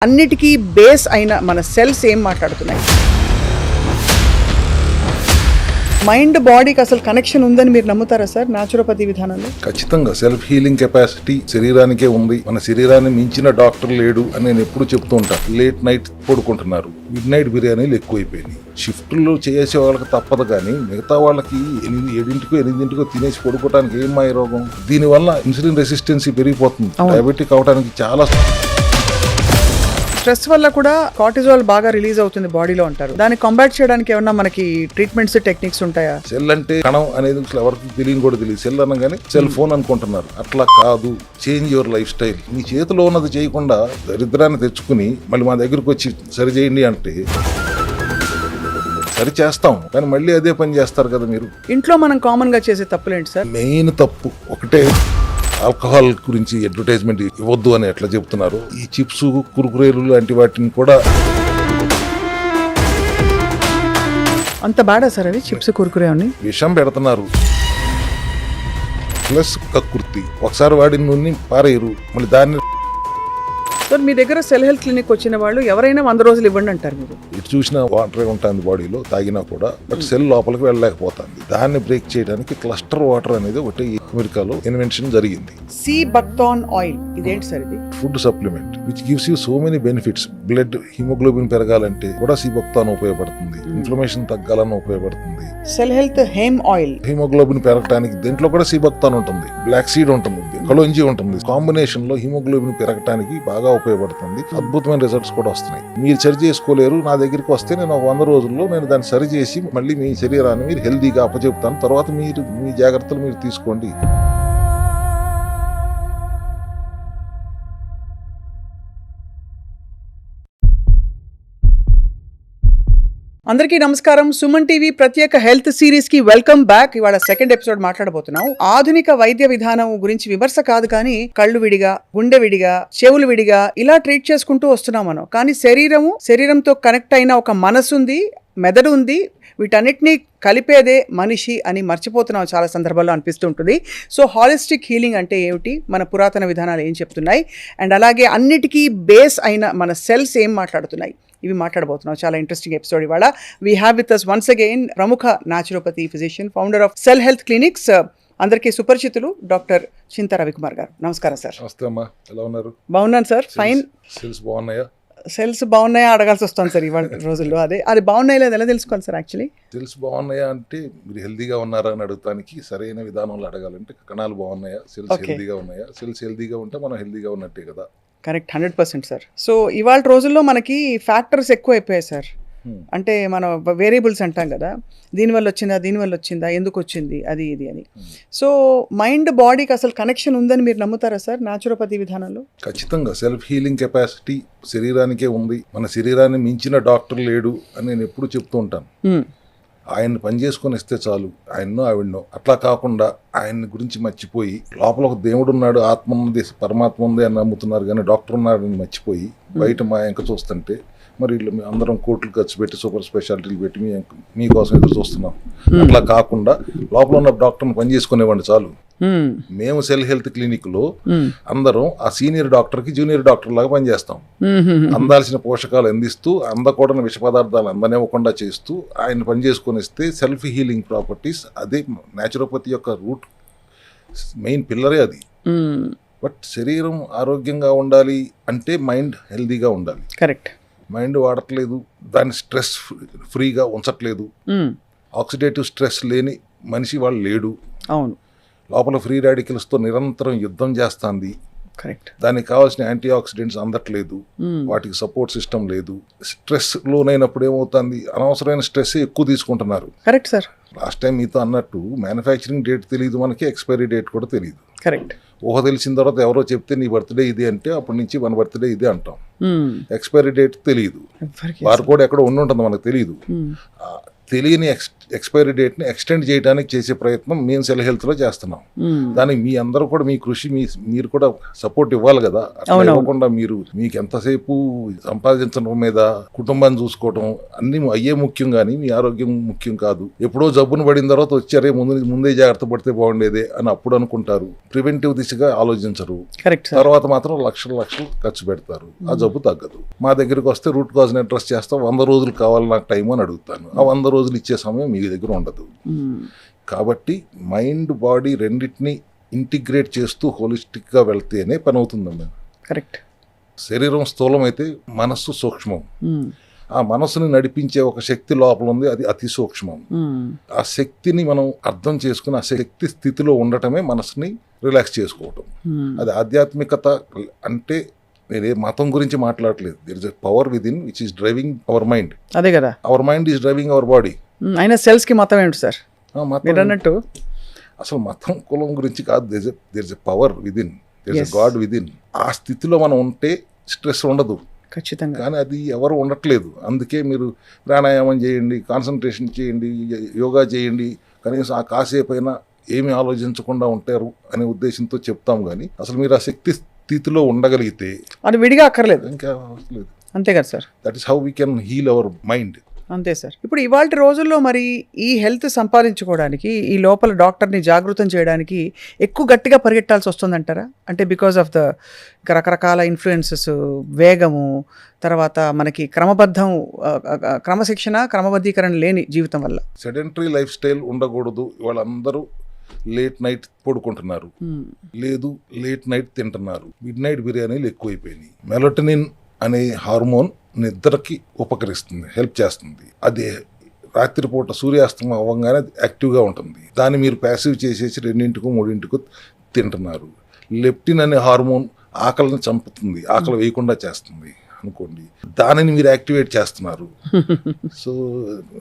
అన్నిటికీ బేస్ అయిన మన సెల్స్ ఏం మాట్లాడుతున్నాయి? మైండ్ బాడీకి అసలు కనెక్షన్ ఉందని మీరు నమ్ముతారా సార్ న్యాచురోపతి విధానంలో? ఖచ్చితంగా సెల్ఫ్ హీలింగ్ కెపాసిటీ శరీరానికే ఉంది. మన శరీరాన్ని మించిన డాక్టర్ లేడు అని నేను ఎప్పుడు చెప్తూ ఉంటాను. లేట్ నైట్ పడుకుంటున్నారు, మిడ్ నైట్ బిర్యానీలు ఎక్కువైపోయినాయి. షిఫ్ట్లు చేసే వాళ్ళకి తప్పదు, కానీ మిగతా వాళ్ళకి 7-8 తినేసి పడుకోవడానికి ఏం మాయ రోగం? దీనివల్ల ఇన్సులిన్ రెసిస్టెన్సీ పెరిగిపోతుంది. డయాబెటిక్ అవడానికి చాలా స్ట్రెస్ వల్ల కూడా కార్టిజాల్ బాగా రిలీజ్ అవుతుంది బాడీలో అంటారు. దాన్ని కాంబాట్ చేయడానికి ఏమన్నా మనకి ట్రీట్మెంట్స్ టెక్నిక్స్ ఉంటాయా? సెల్ అంటే కణం అనేది ఎవరికి తెలియని కూడా తెలియదు. సెల్ అనగానే సెల్ ఫోన్ అనుకుంటున్నారు. అట్లా కాదు. Change your lifestyle. మీ చేతిలో ఉన్నది చేయకుండా దరిద్రాన్ని తెచ్చుకుని మళ్ళీ మా దగ్గరకు వచ్చి సరి చేయండి అంటే సరి చేస్తాం, కానీ మళ్ళీ అదే పని చేస్తారు కదా మీరు. ఇంట్లో మనం కామన్ గా చేసే తప్పులేంటి సార్? మెయిన్ తప్పు ఒకటే, ఆల్కహాల్ గురించి అడ్వర్టైజ్మెంట్ ఇవ్వద్దు అని ఎట్లా చెప్తున్నారు. ఈ చిప్స్, కురుకురేలు లాంటి వాటిని కూడా అంత బాడా సార్ అవి చిప్స్, కురుకురే అని విషం పెడుతున్నారు. ప్లస్ కక్కుర్తి, ఒకసారి వాడిన నూనె పారేయరు, మళ్ళీ దాన్ని. సార్ మీ దగ్గర సెల్ హెల్త్ క్లినిక్ వచ్చిన వాళ్ళు ఎవరైనా 100 రోజులు ఇవ్వండి అంటారు మీరు. ఇటు చూసినా వాటరే ఉంటుంది బాడీలో, తాగినా కూడా, బట్ సెల్ లోపలికి వెళ్ళలేకపోతుంది. దాన్ని బ్రేక్ చేయడానికి క్లస్టర్ వాటర్ అనేది ఒకటి అమెరికాలో ఇన్వెన్షన్ జరిగింది. సీ బక్థాన్ ఆయిల్, ఇదేంటి సార్ ఇది? Food supplement which gives you so many benefits. Blood haemoglobin పెరగాలంటే కూడా సీ బక్థాన్ ఉపయోగపడుతుంది. ఇన్ఫ్లమేషన్ తగ్గాలని ఉపయోగపడుతుంది. Cell health hemp oil, haemoglobin పెరగడానికి దీంట్లో కూడా సీ బక్థాన్ ఉంటుంది, బ్లాక్ సీడ్ ఉంటుంది, కలోంజీ ఉంటుంది. కాంబినేషన్ లో హిమోగ్లోబిన్ పెరగడానికి బాగా ఉపయోగపడుతుంది. అద్భుతమైన రిజల్ట్స్ కూడా వస్తున్నాయి. మీరు సరి చేసుకోలేరు, నా దగ్గరికి వస్తే నేను 100 రోజుల్లో నేను దాన్ని సరి చేసి మళ్ళీ మీ శరీరాన్ని మీరు హెల్దీగా అప్పచెప్తాను. తర్వాత మీరు మీ జాగ్రత్తలు మీరు తీసుకోండి. అందరికీ నమస్కారం. సుమన్ టీవీ ప్రత్యేక హెల్త్ సిరీస్ కి వెల్కమ్ బ్యాక్. ఇవాళ సెకండ్ ఎపిసోడ్ మాట్లాడబోతున్నాం. ఆధునిక వైద్య విధానం గురించి విమర్శ కాదు, కానీ కళ్ళు విడిగా, గుండె విడిగా, చెవులు విడిగా ఇలా ట్రీట్ చేసుకుంటూ వస్తున్నాం మనం. కానీ శరీరంతో కనెక్ట్ అయిన ఒక మనసు ఉంది, మెదడు ఉంది, వీటన్నిటినీ కలిపేదే మనిషి అని మర్చిపోతున్నాం చాలా సందర్భాల్లో అనిపిస్తుంటుంది. సో హాలిస్టిక్ హీలింగ్ అంటే ఏమిటి, మన పురాతన విధానాలు ఏం చెప్తున్నాయి, అండ్ అలాగే అన్నిటికీ బేస్ అయిన మన సెల్స్ ఏం మాట్లాడుతున్నాయి, ఇవి మాట్లాడబోతున్నాం. చాలా ఇంట్రెస్టింగ్ ఎపిసోడ్ ఇవాళ. We have with us once again ప్రముఖ naturopathy physician, founder of cell health clinics, అందరికీ సుపరిచితులు డాక్టర్ చింత రవికుమార్ గారు. నమస్కారం సార్. నమస్తే అమ్మా, ఎలా ఉన్నారు? బాగున్నాను సార్, ఫైన్. సెల్స్ బాగున్నాయా? సెల్స్ బాగున్నాయా అడగాల్సి వస్తుంది సార్ ఇవాళ రోజుల్లో. అది బాగున్నాయి లేదా ఎలా తెలుసుకోవాలి సార్? యాక్చువల్లీ సెల్స్ బాగున్నాయా అంటే మీరు హెల్దీగా ఉన్నారా అని అడగడానికి సరైన విధానంలో అడగాలంటే కణాలు బాగున్నాయా, సెల్స్ హెల్దీగా ఉన్నాయా. సెల్స్ హెల్దీగా ఉంటే మనం హెల్దీగా ఉన్నట్టే కదా. Correct, 100% sir. సో ఇవాళ రోజుల్లో మనకి ఫ్యాక్టర్స్ ఎక్కువ అయిపోయాయి సార్. అంటే మనం వేరియబుల్స్ అంటాం కదా, దీనివల్ల వచ్చిందా, ఎందుకు వచ్చింది, అది ఇది అని. సో మైండ్ బాడీకి అసలు కనెక్షన్ ఉందని మీరు నమ్ముతారా సార్ న్యాచురోపతి విధానంలో? ఖచ్చితంగా సెల్ఫ్ హీలింగ్ కెపాసిటీ శరీరానికే ఉంది. మన శరీరాన్ని మించిన డాక్టర్ లేడు అని నేను ఎప్పుడు చెప్తూ ఉంటాను. ఆయన్ని పని చేసుకొని ఇస్తే చాలు, ఆయన్నో ఆవిడనో. అట్లా కాకుండా ఆయన్ని గురించి మర్చిపోయి లోపల ఒక దేవుడు ఉన్నాడు, ఆత్మ ఉంది, పరమాత్మ ఉంది అని నమ్ముతున్నారు, కానీ డాక్టర్ ఉన్నాడని మర్చిపోయి బయట మా ఎంక చూస్తుంటే మరి వీళ్ళు అందరం కోట్లు ఖర్చు పెట్టి సూపర్ స్పెషాలిటీలు పెట్టి మీకోసం ఎదురు చూస్తున్నాం. అట్లా కాకుండా లోపల ఉన్న డాక్టర్ని పని చేసుకునేవాడిని చాలు. మేము సెల్ హెల్త్ క్లినిక్ లో అందరం ఆ సీనియర్ డాక్టర్ కి జూనియర్ డాక్టర్ లాగా పనిచేస్తాం. అందాల్సిన పోషకాలు అందిస్తూ, అందకూడని విష పదార్థాలు అందనివ్వకుండా చేస్తూ ఆయన పని చేసుకొని ఇస్తే సెల్ఫ్ హీలింగ్ ప్రాపర్టీస్, అదే న్యాచురోపతి యొక్క రూట్, మెయిన్ పిల్లరే అది. బట్ శరీరం ఆరోగ్యంగా ఉండాలి అంటే మైండ్ హెల్దీగా ఉండాలి. కరెక్ట్. మైండ్ వాడట్లేదు, దాన్ని స్ట్రెస్ ఫ్రీగా ఉంచట్లేదు. ఆక్సిడేటివ్ స్ట్రెస్ లేని మనిషి వాళ్ళు లేడు. అవును. లోపల ఫ్రీ రాడికల్స్తో నిరంతరం యుద్ధం చేస్తుంది. కరెక్ట్. దానికి కావాల్సిన యాంటీ ఆక్సిడెంట్స్ అందట్లేదు, వాటికి సపోర్ట్ సిస్టమ్ లేదు. స్ట్రెస్ లోనైనప్పుడు ఏమవుతుంది, అనవసరమైన స్ట్రెస్ ఎక్కువ తీసుకుంటున్నారు. Correct sir. లాస్ట్ టైం మీతో అన్నట్టు మ్యానుఫ్యాక్చరింగ్ డేట్ తెలియదు మనకి, ఎక్స్పైరీ డేట్ కూడా తెలియదు. కరెక్ట్. ఊహ తెలిసిన తర్వాత ఎవరో చెప్తే నీ బర్త్డే ఇది అంటే అప్పటి నుంచి మన బర్త్డే ఇది అంటాం. ఎక్స్పైరీ డేట్ తెలియదు, బార్కోడ్ ఎక్కడ ఉంటుంది మనకు తెలియదు. తెలియని ఎక్స్పైరీ డేట్ని ఎక్స్టెండ్ చేయడానికి చేసే ప్రయత్నం మేము సెల్ హెల్త్లో చేస్తున్నాం. దానికి మీ అందరూ కూడా మీ కృషి మీరు కూడా సపోర్ట్ ఇవ్వాలి కదా. అట్లా ఇవ్వకుండా మీకు ఎంతసేపు సంపాదించడం మీద కుటుంబాన్ని చూసుకోవడం అన్ని అయ్యే ముఖ్యం, కానీ మీ ఆరోగ్యం ముఖ్యం కాదు. ఎప్పుడో జబ్బును పడిన తర్వాత వచ్చారే ముందే జాగ్రత్త పడితే బాగుండేదే అని అప్పుడు అనుకుంటారు. ప్రివెంటివ్ దిశగా ఆలోచించరు. తర్వాత మాత్రం లక్షలు ఖర్చు పెడతారు. ఆ జబ్బు తగ్గదు. మా దగ్గరికి వస్తే రూట్ కాజ్ అడ్రస్ చేస్తాం. 100 రోజులు కావాలి నాకు టైం అని అడుగుతాను. ఆ 100 రోజులు ఇచ్చే సమయం మీ దగ్గర ఉండదు. కాబట్టి మైండ్ బాడీ రెండింటిని ఇంటిగ్రేట్ చేస్తూ హోలిస్టిక్గా వెళ్తేనే పని అవుతుందండి. కరెక్ట్. శరీరం స్థూలమైతే మనస్సు సూక్ష్మం. ఆ మనసుని నడిపించే ఒక శక్తి లోపల ఉంది, అది అతి సూక్ష్మం. ఆ శక్తిని మనం అర్థం చేసుకుని ఆ శక్తి స్థితిలో ఉండటమే మనసుని రిలాక్స్ చేసుకోవటం. అది ఆధ్యాత్మికత. అంటే నేను ఏ మతం గురించి మాట్లాడలేదు. There is a power within which is driving our mind. అదే కదా, our mind is driving our body. అయినా సెల్స్ కి మతం ఏంటి సార్? మీరు అన్నట్టు అసలు మతం కులం గురించి కాదు. There is a power within, there is a god within. ఆ స్థితిలో మనం ఉంటే స్ట్రెస్ ఉండదు. ఖచ్చితంగా. కానీ అది ఎవరు ఉండట్లేదు. అందుకే మీరు ప్రాణాయామం చేయండి, కాన్సన్ట్రేషన్ చేయండి, యోగా చేయండి, కనీసం ఆ కాసేపు అయినా ఏమి ఆలోచించకుండా ఉంటారు అనే ఉద్దేశంతో చెప్తాం. కానీ అసలు మీరు ఆ శక్తి స్థితిలో ఉండగలిగితే అది విడిగా అక్కర్లేదు, ఇంకా అవసరం లేదు. అంతే కదా sir. That is how we can heal our mind. అంతే సార్. ఇప్పుడు ఇవాళ రోజుల్లో మరి ఈ హెల్త్ సంపాదించుకోవడానికి, ఈ లోపల డాక్టర్ని జాగృతం చేయడానికి ఎక్కువ గట్టిగా పరిగెట్టాల్సి వస్తుందంటారా? అంటే బికాస్ ఆఫ్ ద రకరకాల ఇన్ఫ్లుయెన్సెస్, వేగము, తర్వాత మనకి క్రమబద్ధీకరణ లేని జీవితం వల్ల సెడెంటరీ లైఫ్ స్టైల్ ఉండకూడదు. వాళ్ళందరూ లేట్ నైట్ పడుకుంటున్నారు, లేదు లేట్ నైట్ తింటున్నారు, మిడ్ నైట్ బిర్యానీలు ఎక్కువైపోయినాయి. మెలటోనిన్ అనే హార్మోన్ నిద్రకి ఉపకరిస్తుంది, హెల్ప్ చేస్తుంది. అది రాత్రిపూట సూర్యాస్తం అవ్వగానే యాక్టివ్గా ఉంటుంది. దాన్ని మీరు ప్యాసివ్ చేసేసి 2 3 తింటున్నారు. లెప్టిన్ అనే హార్మోన్ ఆకలిని చంపుతుంది, ఆకలి వేయకుండా చేస్తుంది అనుకోండి. దానిని మీరు యాక్టివేట్ చేస్తున్నారు. సో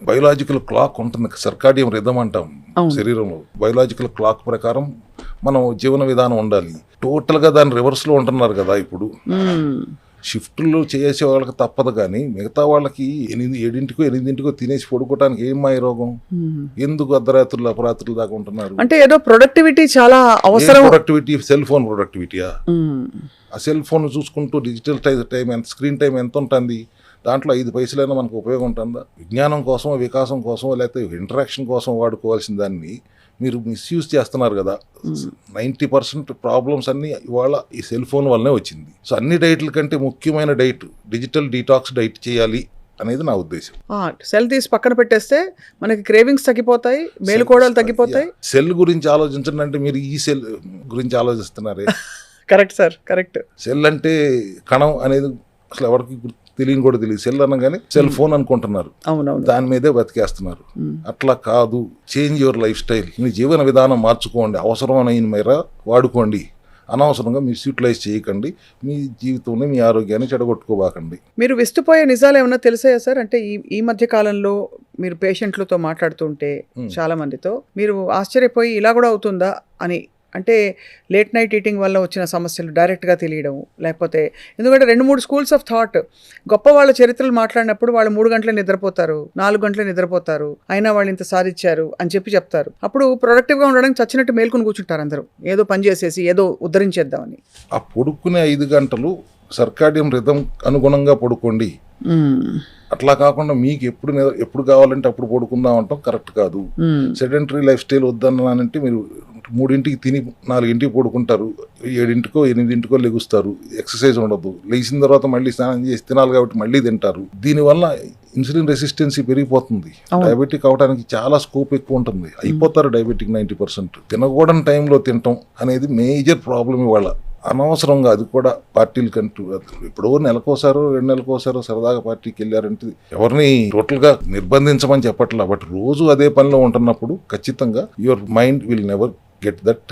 బయోలాజికల్ క్లాక్ ఉంటుంది, సర్కాడియం రిథమ్ అంటాం శరీరంలో. బయోలాజికల్ క్లాక్ ప్రకారం మనం జీవన విధానం ఉండాలి. టోటల్గా దాని రివర్స్లో ఉంటున్నారు కదా ఇప్పుడు. షిఫ్ట్లు చేసే వాళ్ళకి తప్పదు, కానీ మిగతా వాళ్ళకి 7 తినేసి పడుకోవటానికి ఏం మాయ రోగం? ఎందుకు అర్ధరాత్రులు అపరాత్రులు దాకా ఉంటున్నారు? అంటే ఏదో ప్రొడక్టివిటీ చాలా అవసరం. ప్రొడక్టివిటీ సెల్ ఫోన్ ప్రొడక్టివిటీయా? ఆ సెల్ ఫోన్ చూసుకుంటూ డిజిటల్ టైం ఎంత, స్క్రీన్ టైం ఎంత ఉంటుంది? దాంట్లో 5 పైసలైనా మనకు ఉపయోగం ఉంటుందా? విజ్ఞానం కోసం, వికాసం కోసం, లేకపోతే ఇంటరాక్షన్ కోసం వాడుకోవాల్సిన దాన్ని మీరు మిస్యూజ్ చేస్తున్నారు కదా. 90% ప్రాబ్లమ్స్ అన్నీ ఇవాళ ఈ సెల్ ఫోన్ వల్లనే వచ్చింది. సో అన్ని డైట్ల కంటే ముఖ్యమైన డైట్ డిజిటల్ డీటాక్స్ డైట్ చేయాలి అనేది నా ఉద్దేశం. సెల్ తీసి పక్కన పెట్టేస్తే మనకి క్రేవింగ్స్ తగ్గిపోతాయి, మేలుకోవడాలు తగ్గిపోతాయి. సెల్ గురించి ఆలోచించండి అంటే మీరు ఈ సెల్ గురించి ఆలోచిస్తున్నారే. Correct sir, correct. సెల్ అంటే కణం అనేది అసలు ఎవరికి తెలియని కూడా తెలియదు. సెల్ అనగానే సెల్ ఫోన్ అనుకుంటున్నారు, దాని మీదే బతికేస్తున్నారు. అట్లా కాదు. Change your lifestyle. మీ జీవన విధానం మార్చుకోండి. అవసరమైన మేర వాడుకోండి. అనవసరంగా మిస్యూటిలైజ్ చేయకండి. మీ జీవితంలో మీ ఆరోగ్యాన్ని చెడగొట్టుకోబాకండి. మీరు విస్తుపోయే నిజాలు ఏమన్నా తెలిసాయా సార్? అంటే ఈ మధ్య కాలంలో మీరు పేషెంట్లతో మాట్లాడుతుంటే చాలా మందితో మీరు ఆశ్చర్యపోయి ఇలా కూడా అవుతుందా అని, అంటే లేట్ నైట్ ఈటింగ్ వల్ల వచ్చిన సమస్యలు డైరెక్ట్గా తెలియడం, లేకపోతే ఎందుకంటే 2-3 స్కూల్స్ ఆఫ్ థాట్. గొప్ప వాళ్ళ చరిత్రలు మాట్లాడినప్పుడు వాళ్ళు 3 గంటలే నిద్రపోతారు, 4 గంటలే నిద్రపోతారు, అయినా వాళ్ళు ఇంత సాధించారు అని చెప్తారు. అప్పుడు ప్రొడక్టివ్గా ఉండడానికి చచ్చినట్టు మేల్కొని కూర్చుంటారు అందరూ, ఏదో పని చేసేసి ఏదో ఉద్ధరించేద్దామని. ఆ పడుకునే 5 గంటలు సర్కాడియం రిథం అనుగుణంగా పడుకోండి. అట్లా కాకుండా మీకు ఎప్పుడు కావాలంటే అప్పుడు పడుకుందాం అంటాం కరెక్ట్ కాదు. సెడెంటరీ లైఫ్ స్టైల్ వద్దన్నానంటే మీరు 3 తిని 4 పడుకుంటారు, 7 8 లెగుస్తారు, ఎక్సర్సైజ్ ఉండదు, లేచిన తర్వాత మళ్ళీ స్నానం చేసి తినాలి కాబట్టి మళ్ళీ తింటారు. దీనివల్ల ఇన్సులిన్ రెసిస్టెన్సీ పెరిగిపోతుంది. డయాబెటిక్ అవడానికి చాలా స్కోప్ ఎక్కువ ఉంటుంది. అయిపోతారు డయాబెటిక్ 90%. తినకూడని టైంలో తినటం అనేది మేజర్ ప్రాబ్లం ఇవాళ. అనవసరంగా అది కూడా పార్టీలకంటూ ఎప్పుడో నెలకోసారో 2 నెలలకోసారో సరదాగా పార్టీకి వెళ్ళారంటే ఎవరిని టోటల్గా నిర్బంధించమని చెప్పట్లా. బట్ రోజు అదే పనిలో ఉంటున్నప్పుడు ఖచ్చితంగా your mind will never get that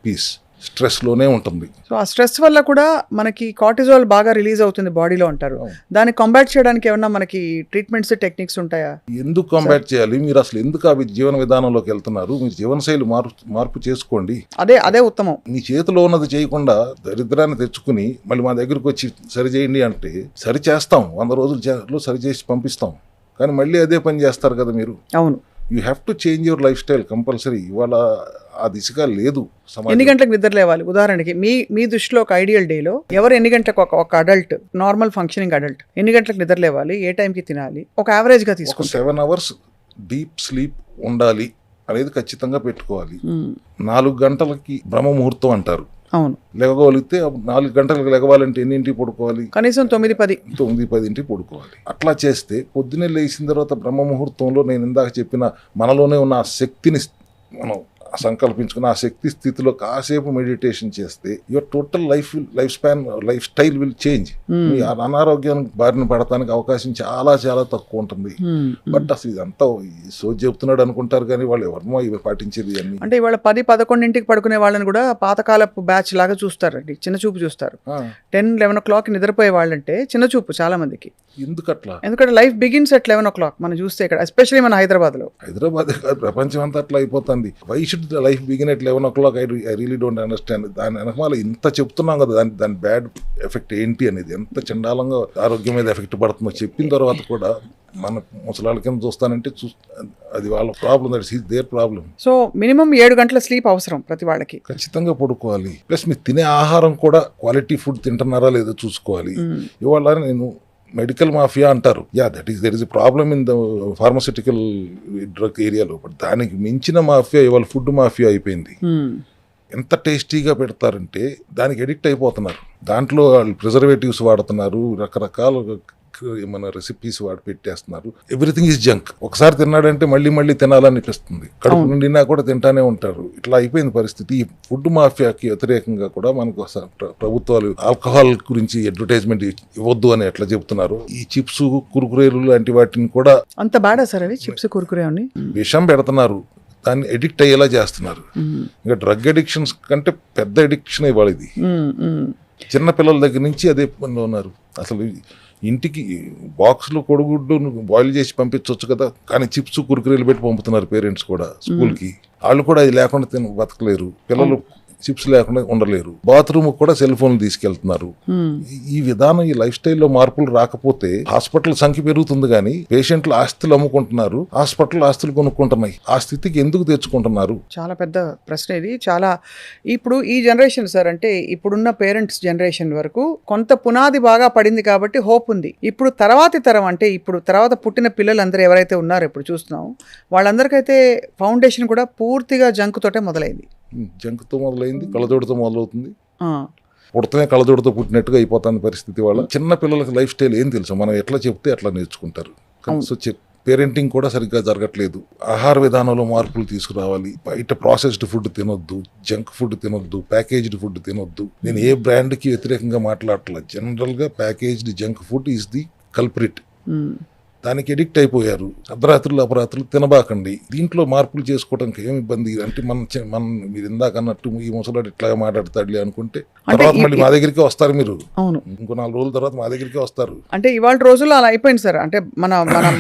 peace. స్ట్రెస్లోనే ఉంటుంది. సో ఆ స్ట్రెస్ వల్ల కూడా మనకి కార్టిజాల్ బాగా రిలీజ్ అవుతుంది బాడీలో అంటారు. దాన్ని కాంబాట్ చేయడానికి ఏమన్నా మనకి ట్రీట్మెంట్స్, టెక్నిక్స్ ఉంటాయా? ఎందుకు కాంబాట్ చేయాలి? మీరు అసలు ఎందుకు అవి జీవన విధానంలోకి వెళ్తున్నారు? మీరు జీవనశైలి మార్పు చేసుకోండి. అదే ఉత్తమం. మీ చేతిలో ఉన్నది చేయకుండా దరిద్రాన్ని తెచ్చుకుని మళ్ళీ మా దగ్గరకు వచ్చి సరి చేయండి అంటే సరి చేస్తాం. 100 రోజులు సరి చేసి పంపిస్తాం. కానీ మళ్ళీ అదే పని చేస్తారు కదా మీరు. అవును. You have to change your life style compulsory. ఇవాళ ఆ దిశగా లేదు సమాజం. ఎన్ని గంటలకు నిద్ర లేవాలి? ఉదాహరణకి మీ దృష్టిలో ఒక ఐడియల్ డేలో ఎవరు ఎన్ని గంటలకు ఒక అడల్ట్, నార్మల్ ఫంక్షనింగ్ అడల్ట్ ఎన్ని గంటలకు నిద్ర లేవాలి, ఏ టైంకి తినాలి, ఒక యావరేజ్ గా ఒక తీసుకుంటే? 7 hours డీప్ స్లీప్ ఉండాలి అనేది ఖచ్చితంగా పెట్టుకోవాలి. 4 గంటలకి బ్రహ్మ ముహూర్తం అంటారు. అవును. లేవగలిగితే 4 గంటలకు లెగవాలంటే ఎన్నింటికి పడుకోవాలి? కనీసం 9-10. 9-10 పడుకోవాలి. అట్లా చేస్తే పొద్దున్నే లేచిన తర్వాత బ్రహ్మ ముహూర్తంలో నేను ఇందాక చెప్పిన మనలోనే ఉన్న ఆ శక్తిని మనం సంకల్పించుకుని ఆ శక్తి స్థితిలో కాసేపు మెడిటేషన్ చేస్తే your total lifespan lifestyle will change. మీ అనారోగ్యానికి బారిన పడటానికి అవకాశం చాలా చాలా తక్కువ ఉంటుంది. బట్ అసలు ఇదంతా సో చెప్తున్నాడు అనుకుంటారు కానీ వాళ్ళు ఎవరినో ఇవి పాటించేది అన్ని. అంటే ఇవాళ 10-11 పడుకునే వాళ్ళని కూడా పాతకాలపు బ్యాచ్ లాగా చూస్తారండి, చిన్న చూపు చూస్తారు. 10-11 o'clock నిద్రపోయే వాళ్ళంటే చిన్న చూపు చాలా మందికి. ఎందుకట్లా? ఎందుకంటే లైఫ్ బిగిన్స్ at 11 o'clock మనం చూస్తే ఇక్కడ, ఎస్పెషల్లీ మన హైదరాబాద్ కాదు ప్రపంచం అంతా అట్లా అయిపోతుంది. Why should life begin at 11 o'clock? I really don't understand. దాని వెనకాల ఇంత చెప్తున్నాం కదా, దాని బ్యాడ్ ఎఫెక్ట్ ఏంటి అనేది, ఎంత చండాలంగా ఆరోగ్యం మీద ఎఫెక్ట్ పడుతుందో చెప్పిన తర్వాత కూడా మన ముసలాళ్ళ కింద చూస్తానంటే అది వాళ్ళ problem, that is their problem. So minimum 7 గంటల స్లీప్ అవసరం ప్రతి వాళ్ళకి. ఖచ్చితంగా పడుకోవాలి. ప్లస్ మీరు తినే ఆహారం కూడా క్వాలిటీ ఫుడ్ తింటున్నారా లేదో చూసుకోవాలి. ఇవాళ నేను మెడికల్ మాఫియా అంటారు. That is problem in the pharmaceutical drug ఏరియాలో. బట్ దానికి మించిన మాఫియా ఇవాళ ఫుడ్ మాఫియా అయిపోయింది. ఎంత టేస్టీగా పెడతారంటే దానికి ఎడిక్ట్ అయిపోతున్నారు. దాంట్లో వాళ్ళు ప్రిజర్వేటివ్స్ వాడుతున్నారు, రకరకాల మన రెసిపీస్ వాడి పెట్టేస్తున్నారు. Everything is junk. ఒకసారి తిన్నాడంటే మళ్ళీ మళ్ళీ తినాలనిపిస్తుంది. కడుపు నిండినా కూడా తింటానే ఉంటారు. ఇట్లా అయిపోయింది పరిస్థితి. ఈ ఫుడ్ మాఫియాకి వ్యతిరేకంగా కూడా మనకు ప్రభుత్వాలు ఆల్కహాల్ గురించి అడ్వర్టైజ్మెంట్ ఇవ్వద్దు అని ఎట్లా చెబుతున్నారు. ఈ చిప్స్, కుర్కురేలు లాంటి వాటిని కూడా అంత బాడా సార్ అవి చిప్స్, కుర్కురే అని విషం పెడుతున్నారు. దాన్ని ఎడిక్ట్ అయ్యేలా చేస్తున్నారు. ఇంకా డ్రగ్ అడిక్షన్స్ కంటే పెద్ద అడిక్షన్ ఇవాళ ఇది. చిన్న పిల్లల దగ్గర నుంచి అదే పనిలో ఉన్నారు. అసలు ఇంటికి బాక్స్లో కొడుగుడ్డు బాయిల్ చేసి పంపించవచ్చు కదా, కానీ చిప్స్, కుర్కురేలు పెట్టి పంపుతున్నారు పేరెంట్స్ కూడా స్కూల్కి. వాళ్ళు కూడా అది లేకుండా బతకలేరు. పిల్లలు చిప్స్ లేకుండా ఉండలేరు. బాత్రూమ్ కూడా సెల్ ఫోన్లు తీసుకెళ్తున్నారు. ఈ విధానం, ఈ లైఫ్ స్టైల్లో మార్పులు రాకపోతే హాస్పిటల్ సంఖ్య పెరుగుతుంది కానీ పేషెంట్లు ఆస్తులు అమ్ముకుంటున్నారు, హాస్పిటల్ ఆస్తులు కొనుక్కుంటున్నాయి. ఆ స్థితికి ఎందుకు తెచ్చుకుంటున్నారు? చాలా పెద్ద ప్రశ్న ఇది. చాలా ఇప్పుడు ఈ జనరేషన్ సార్, అంటే ఇప్పుడున్న పేరెంట్స్ జనరేషన్ వరకు కొంత పునాది బాగా పడింది కాబట్టి హోప్ ఉంది. ఇప్పుడు తర్వాతి తరం, అంటే ఇప్పుడు తర్వాత పుట్టిన పిల్లలందరూ ఎవరైతే ఉన్నారో ఇప్పుడు చూస్తున్నాం, వాళ్ళందరికైతే ఫౌండేషన్ కూడా పూర్తిగా జంక్ తోటే మొదలైంది. జంక్తో మొదలైంది, కళ్ళజోడుతో మొదలవుతుంది. పుడతనే కళ్ళజోడుతో పుట్టినట్టుగా అయిపోతుంది పరిస్థితి. వాళ్ళ చిన్న పిల్లలకి లైఫ్ స్టైల్ ఏం తెలుసు, మనం ఎట్లా చెప్తే అట్లా నేర్చుకుంటారు. సో పేరెంటింగ్ కూడా సరిగ్గా జరగట్లేదు. ఆహార విధానంలో మార్పులు తీసుకురావాలి. బయట ప్రాసెస్డ్ ఫుడ్ తినొద్దు, జంక్ ఫుడ్ తినొద్దు, ప్యాకేజ్డ్ ఫుడ్ తినొద్దు. నేను ఏ బ్రాండ్కి వ్యతిరేకంగా మాట్లాడట్లేదు. జనరల్గా packaged junk food is the culprit. దానికి ఎడిక్ట్ అయిపోయారు. అర్ధరాత్రులు అపరాత్రులు తినబాకండి. దీంట్లో మార్పులు చేసుకోవడానికి ఏమి ఇబ్బంది అంటే మనం మీరు ఇందాక అన్నట్టు ఈ ముసలాడు ఇట్లా మాట్లాడతాడులే అనుకుంటే తర్వాత మళ్ళీ మా దగ్గరికి వస్తారు. మీరు ఇంకో 4 రోజుల తర్వాత మా దగ్గరికి వస్తారు. అంటే ఇవాళ రోజుల్లో అలా అయిపోయింది సార్. అంటే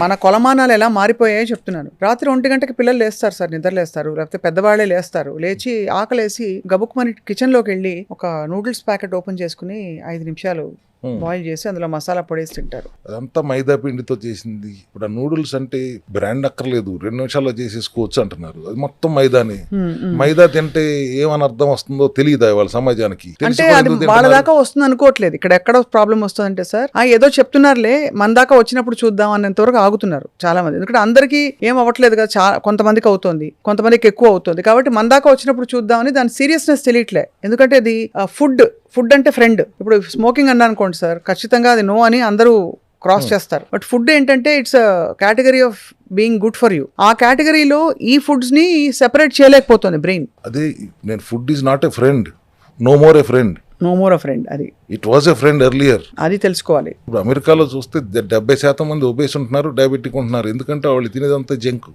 మన కొలమానాలు ఎలా మారిపోయాయో చెప్తున్నాను. రాత్రి 1 గంటకి పిల్లలు లేస్తారు సార్, నిద్ర లేస్తారు, లేకపోతే పెద్దవాళ్లే లేస్తారు. లేచి ఆకలేసి గబుక్కుమని కిచెన్ లోకి వెళ్ళి ఒక నూడిల్స్ ప్యాకెట్ ఓపెన్ చేసుకుని 5 నిమిషాలు బాయిల్ చేసి అందులో మసాలా పొడేసి తింటారు. అదంతా మైదా పిండితో చేసింది. ఇప్పుడు ఆ నూడిల్స్ అంటే బ్రాండ్ అక్కర్లేదు, 2 నిమిషాల్లో చేసేసుకోవచ్చు అంటున్నారు. అది మొత్తం మైదానే. మైదా తింటే ఏమని అర్థం వస్తుందో తెలియదా వాళ్ళ సమాజానికి? అంటే అది వాళ్ళ దాకా వస్తుంది అనుకోవట్లేదు. ఇక్కడ ఎక్కడ ప్రాబ్లం వస్తుందంటే సార్, ఏదో చెప్తున్నారులే, మన దాకా వచ్చినప్పుడు చూద్దాం అన్నంత వరకు ఆగుతున్నారు చాలా మంది. ఎందుకంటే అందరికీ ఏం అవ్వట్లేదు కదా, కొంతమందికి అవుతుంది, కొంతమందికి ఎక్కువ అవుతుంది. కాబట్టి మన దాకా వచ్చినప్పుడు చూద్దామని దాని సీరియస్నెస్ తెలియట్లే. ఎందుకంటే అది ఫుడ్ అంటే ఫ్రెండ్. ఇప్పుడు స్మోకింగ్ అన్నా అనుకోండి సార్, ఖచ్చితంగా అది నో అని అందరూ క్రాస్ చేస్తారు. బట్ ఫుడ్ ఏంటంటే it's category of being good for you. ఆ కేటగిరీలో ఈ ఫుడ్స్ ని సెపరేట్ చేయలేకపోతుంది బ్రెయిన్. అదే నేను food is not a friend, no more a friend. No more a friend. అది it was a friend earlier. అది తెలుసుకోవాలి. ఇప్పుడు అమెరికాలో చూస్తే 70% మంది ఒబేస్ ఉంటున్నారు, డయాబెటిక్ ఉంటున్నారు. ఎందుకంటే వాళ్ళు తినేదంతా జంక్.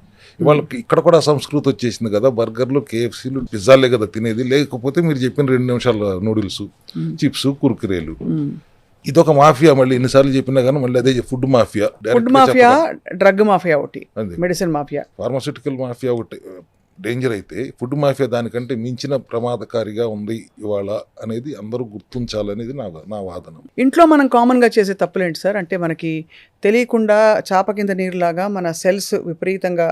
వాళ్ళకి ఇక్కడ కూడా సంస్కృతి వచ్చేసింది కదా, బర్గర్లు, కేఎఫ్సీలు, పిజ్జాలే కదా తినేది. లేకపోతే మీరు చెప్పిన 2 నిమిషాల నూడిల్స్, చిప్స్, కుర్కురేలు. ఇదొక మాఫియా. మళ్ళీ ఎన్నిసార్లు చెప్పినా కానీ మళ్ళీ అదే food mafia. Food mafia, drug mafia ఒకటి, మెడిసిన్ మాఫియా, ఫార్మాస్యూటికల్ మాఫియా ఒకటి. డేంజర్ అయితే ఫుడ్ మాఫియా దానికంటే మించిన ప్రమాదకారిగా ఉంది ఇవాళ అనేది అందరూ గుర్తించాలనేది నా వాదన. ఇంట్లో మనం కామన్గా చేసే తప్పులేంటి సార్? అంటే మనకి తెలియకుండా చాప కింద నీరులాగా మన సెల్స్ విపరీతంగా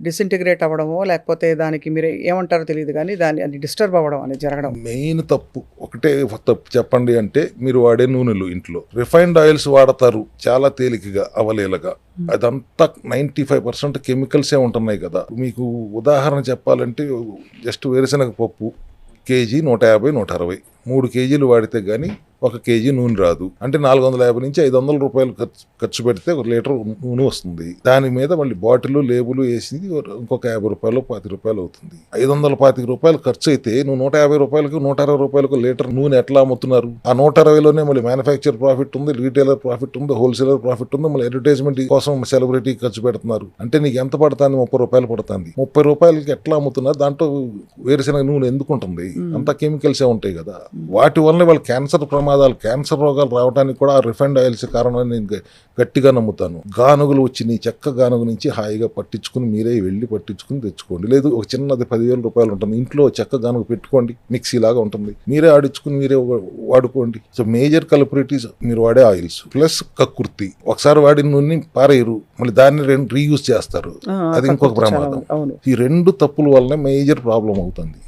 డిసింటిగ్రేట్ అవ్వడమో, లేకపోతే దానికి మీరు ఏమంటారో తెలియదు కానీ అది డిస్టర్బ్ అవ్వడం అనేది జరగడం. మెయిన్ తప్పు ఒకటే తప్పు చెప్పండి అంటే, మీరు వాడే నూనెలు ఇంట్లో రిఫైన్డ్ ఆయిల్స్ వాడతారు చాలా తేలికగా అవలేలగా. అదంతా 95% కెమికల్సే ఉంటున్నాయి కదా. మీకు ఉదాహరణ చెప్పాలంటే జస్ట్ వేరుశనగ పప్పు కేజీ 150, 160, 3 కేజీలు వాడితే కానీ 1 కేజీ నూనె రాదు. అంటే 450 నుంచి 500 రూపాయలు ఖర్చు పెడితే 1 లీటర్ నూనె వస్తుంది. దాని మీద మళ్ళీ బాటిల్ లేబుల్ వేసి ఇంకొక 50 రూపాయలు 20 రూపాయలు అవుతుంది. 525 రూపాయలు ఖర్చు అయితే నువ్వు 150 రూపాయలకు 160 రూపాయలకు లీటర్ నూనె ఎట్లా అమ్ముతున్నారు? ఆ 160లోనే మళ్ళీ మ్యానుఫ్యాక్చర్ ప్రాఫిట్ ఉంది, రీటైలర్ ప్రాఫిట్ ఉంది, హోల్సేలర్ ప్రాఫిట్ ఉంది, మళ్ళీ అడ్వర్టైజ్మెంట్ కోసం సెలబ్రిటీ ఖర్చు పెడుతున్నారు. అంటే నీకు ఎంత పడుతుంది? 30 రూపాయలు పడుతుంది. 30 రూపాయలకి ఎట్లా అమ్ముతున్నారు? దాంట్లో వేరుశనగ నూనె ఎందుకు ఉంటుంది? అంతా కెమికల్సే ఉంటాయి కదా. వాటి వల్ల వాళ్ళు క్యాన్సర్ రోగాలు రావడానికి కూడా ఆ రిఫైన్డ్ ఆయిల్స్ కారణం నేను గట్టిగా నమ్ముతాను. గానుగులు వచ్చి చెక్క గానుగు నుంచి హాయిగా పట్టించుకుని మీరే వెళ్ళి పట్టించుకుని తెచ్చుకోండి. లేదు ఒక చిన్నది 10,000 రూపాయలు ఉంటుంది, ఇంట్లో చెక్క గానుగు పెట్టుకోండి, మిక్సీ లాగా ఉంటుంది, మీరే ఆడించుకుని మీరే వాడుకోండి. సో మేజర్ కల్పరిటీస్ మీరు వాడే ఆయిల్స్ ప్లస్ కక్కుర్తి. ఒకసారి వాడిన నూనె పారేయరు, మళ్ళీ దాన్ని రీయూజ్ చేస్తారు, అది ఇంకొక ప్రమాదం. ఈ 2 తప్పుల వల్లనే మేజర్ ప్రాబ్లం అవుతుంది.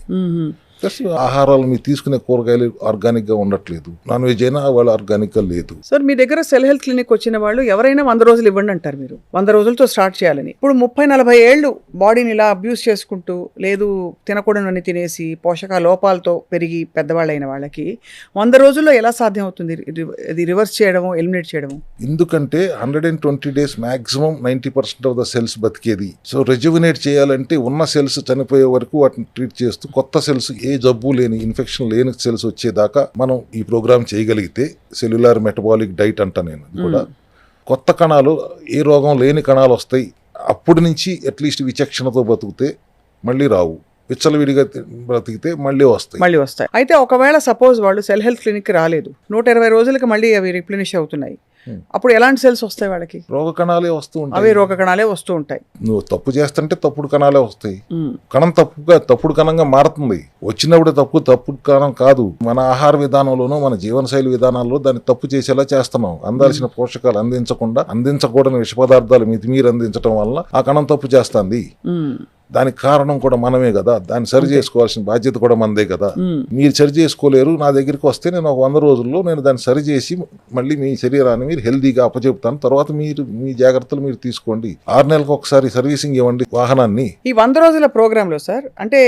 ప్లస్ ఆహారాలు మీరు తీసుకునే కూరగాయలు ఆర్గానిక్ గా ఉండట్లేదు, నాన్ వెజ్ అయినా వాళ్ళు ఆర్గానిక్ గా లేదు. సార్ మీ దగ్గర సెల్ హెల్త్ క్లినిక్ వచ్చిన వాళ్ళు ఎవరైనా 100 రోజులు ఇవ్వండి అంటారు. మీరు 100 రోజులతో స్టార్ట్ చేయాలని. ఇప్పుడు 30-40 ఏళ్ళు బాడీని ఇలా అబ్యూస్ చేసుకుంటూ, లేదు తినకూడని తినేసి పోషక లోపాలతో పెరిగి పెద్దవాళ్ళైన వాళ్ళకి 100 రోజుల్లో ఎలా సాధ్యం అవుతుంది ఇది రివర్స్ చేయడము, ఎలిమినేట్ చేయడము? ఎందుకంటే 120 days maximum 90% of the cells బతికేది. సో రెజ్యువినేట్ చేయాలంటే ఉన్న సెల్స్ చనిపోయే వరకు వాటిని ట్రీట్ చేస్తూ కొత్త సెల్స్, ఏ జబ్బు లేని ఇన్ఫెక్షన్ లేని సెల్స్ వచ్చేదాకా మనం ఈ ప్రోగ్రామ్ చేయగలిగితే, సెల్యులార్ మెటబాలిక్ డైట్ అంట నేను కూడా, కొత్త కణాలు, ఏ రోగం లేని కణాలు వస్తాయి. అప్పటి నుంచి అట్లీస్ట్ విచక్షణతో బతికితే మళ్ళీ రావు, విచ్చలవిడిగా బ్రతికితే మళ్ళీ వస్తాయి. అయితే ఒకవేళ సపోజ్ వాళ్ళు సెల్ హెల్త్ క్లినిక్ రాలేదు, 120 రోజులకి మళ్ళీ అవి రిప్లెనిష్ అవుతున్నాయి, అప్పుడు ఎలాంటి సెల్స్ వస్తాయి వాళ్ళకి? రోగ కణాలే వస్తూ ఉంటాయి. అవి రోగ కణాలే వస్తూ ఉంటాయి. నువ్వు తప్పు చేస్తుంటే తప్పుడు కణాలే వస్తాయి. కణం తప్పుడు కణంగా మారుతుంది. వచ్చినప్పుడు తప్పుడు కణం కాదు. మన ఆహార విధానంలోనూ మన జీవనశైలి విధానాల్లో దాన్ని తప్పు చేసేలా చేస్తున్నాం. అందాల్సిన పోషకాలు అందించకూడని విష పదార్థాలు మితిమీరి అందించడం వల్ల ఆ కణం తప్పు చేస్తుంది. దానికి కారణం కూడా మనమే కదా. దాన్ని సరి చేసుకోవాల్సిన బాధ్యత కూడా మనదే కదా. మీరు సరి చేసుకోలేరు, నా దగ్గరికి వస్తే నేను ఒక 100 రోజుల్లో నేను దాన్ని సరి చేసి మళ్ళీ మీ శరీరాన్ని మీరు హెల్దీగా అప్పచెప్తాను. తర్వాత మీరు మీ జాగ్రత్తలు మీరు తీసుకోండి. 6 నెలలకు ఒకసారి సర్వీసింగ్ ఇవ్వండి వాహనాన్ని. ఈ 100 రోజుల ప్రోగ్రామ్ లో సార్, అంటే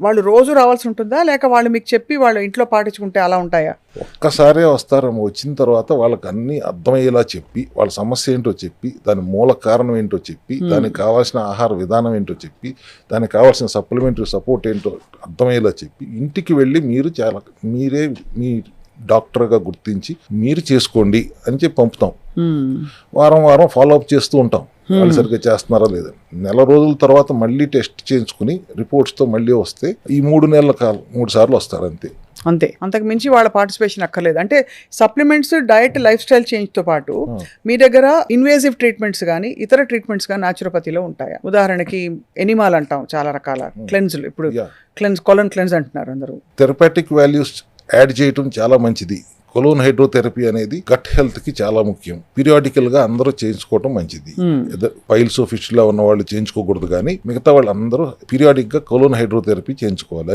వాళ్ళు రోజు రావాల్సి ఉంటుందా, లేక వాళ్ళు మీకు చెప్పి వాళ్ళు ఇంట్లో పాటించుకుంటే అలా ఉంటాయా? ఒక్కసారే వస్తారేమో. వచ్చిన తర్వాత వాళ్ళకి అన్ని అర్థమయ్యేలా చెప్పి, వాళ్ళ సమస్య ఏంటో చెప్పి, దాని మూల కారణం ఏంటో చెప్పి, దానికి కావాల్సిన ఆహార విధానం ఏంటో చెప్పి, దానికి కావాల్సిన సప్లిమెంటరీ సపోర్ట్ ఏంటో అర్థమయ్యేలా చెప్పి, ఇంటికి వెళ్ళి మీరే మీ డాక్టర్గా గుర్తించి మీరు చేసుకోండి అని చెప్పి పంపుతాం. వారం ఫాలోఅప్ చేస్తూ ఉంటాం, వాళ్ళు సరిగ్గా చేస్తున్నారా లేదా. నెల రోజుల తర్వాత మళ్ళీ టెస్ట్ చేయించుకుని రిపోర్ట్స్తో మళ్ళీ వస్తే ఈ 3 నెలల కాలం 3 సార్లు వస్తారు అంతే. అంతకు మించి వాళ్ళ పార్టిసిపేషన్ అక్కర్లేదు. అంటే సప్లిమెంట్స్, డయట్, లైఫ్ స్టైల్ చేంజ్తో పాటు మీ దగ్గర ఇన్వేజివ్ ట్రీట్మెంట్స్ కానీ ఇతర ట్రీట్మెంట్స్ కానీ న్యాచురోపతిలో ఉంటాయా? ఉదాహరణకి ఎనిమాల్ అంటాం, చాలా రకాల క్లెన్జ్లు. ఇప్పుడు కొలన్ క్లెన్స్ అంటున్నారు అందరూ. థెరపాటిక్ వాల్యూస్ యాడ్ చేయడం చాలా మంచిది. కొలోన్ హైడ్రోథెరపీ అనేది గట్ హెల్త్ కి చాలా ముఖ్యం. పీరియాడికల్ గా అందరూ చేయించుకోవడం మంచిది. పైల్స్ ఫిస్టులా ఉన్న వాళ్ళు చేయించుకోకూడదు, కానీ మిగతా వాళ్ళు అందరూ పీరియాడిక్ గా కొలోన్ హైడ్రోథెరపీ చేయించుకోవాలి.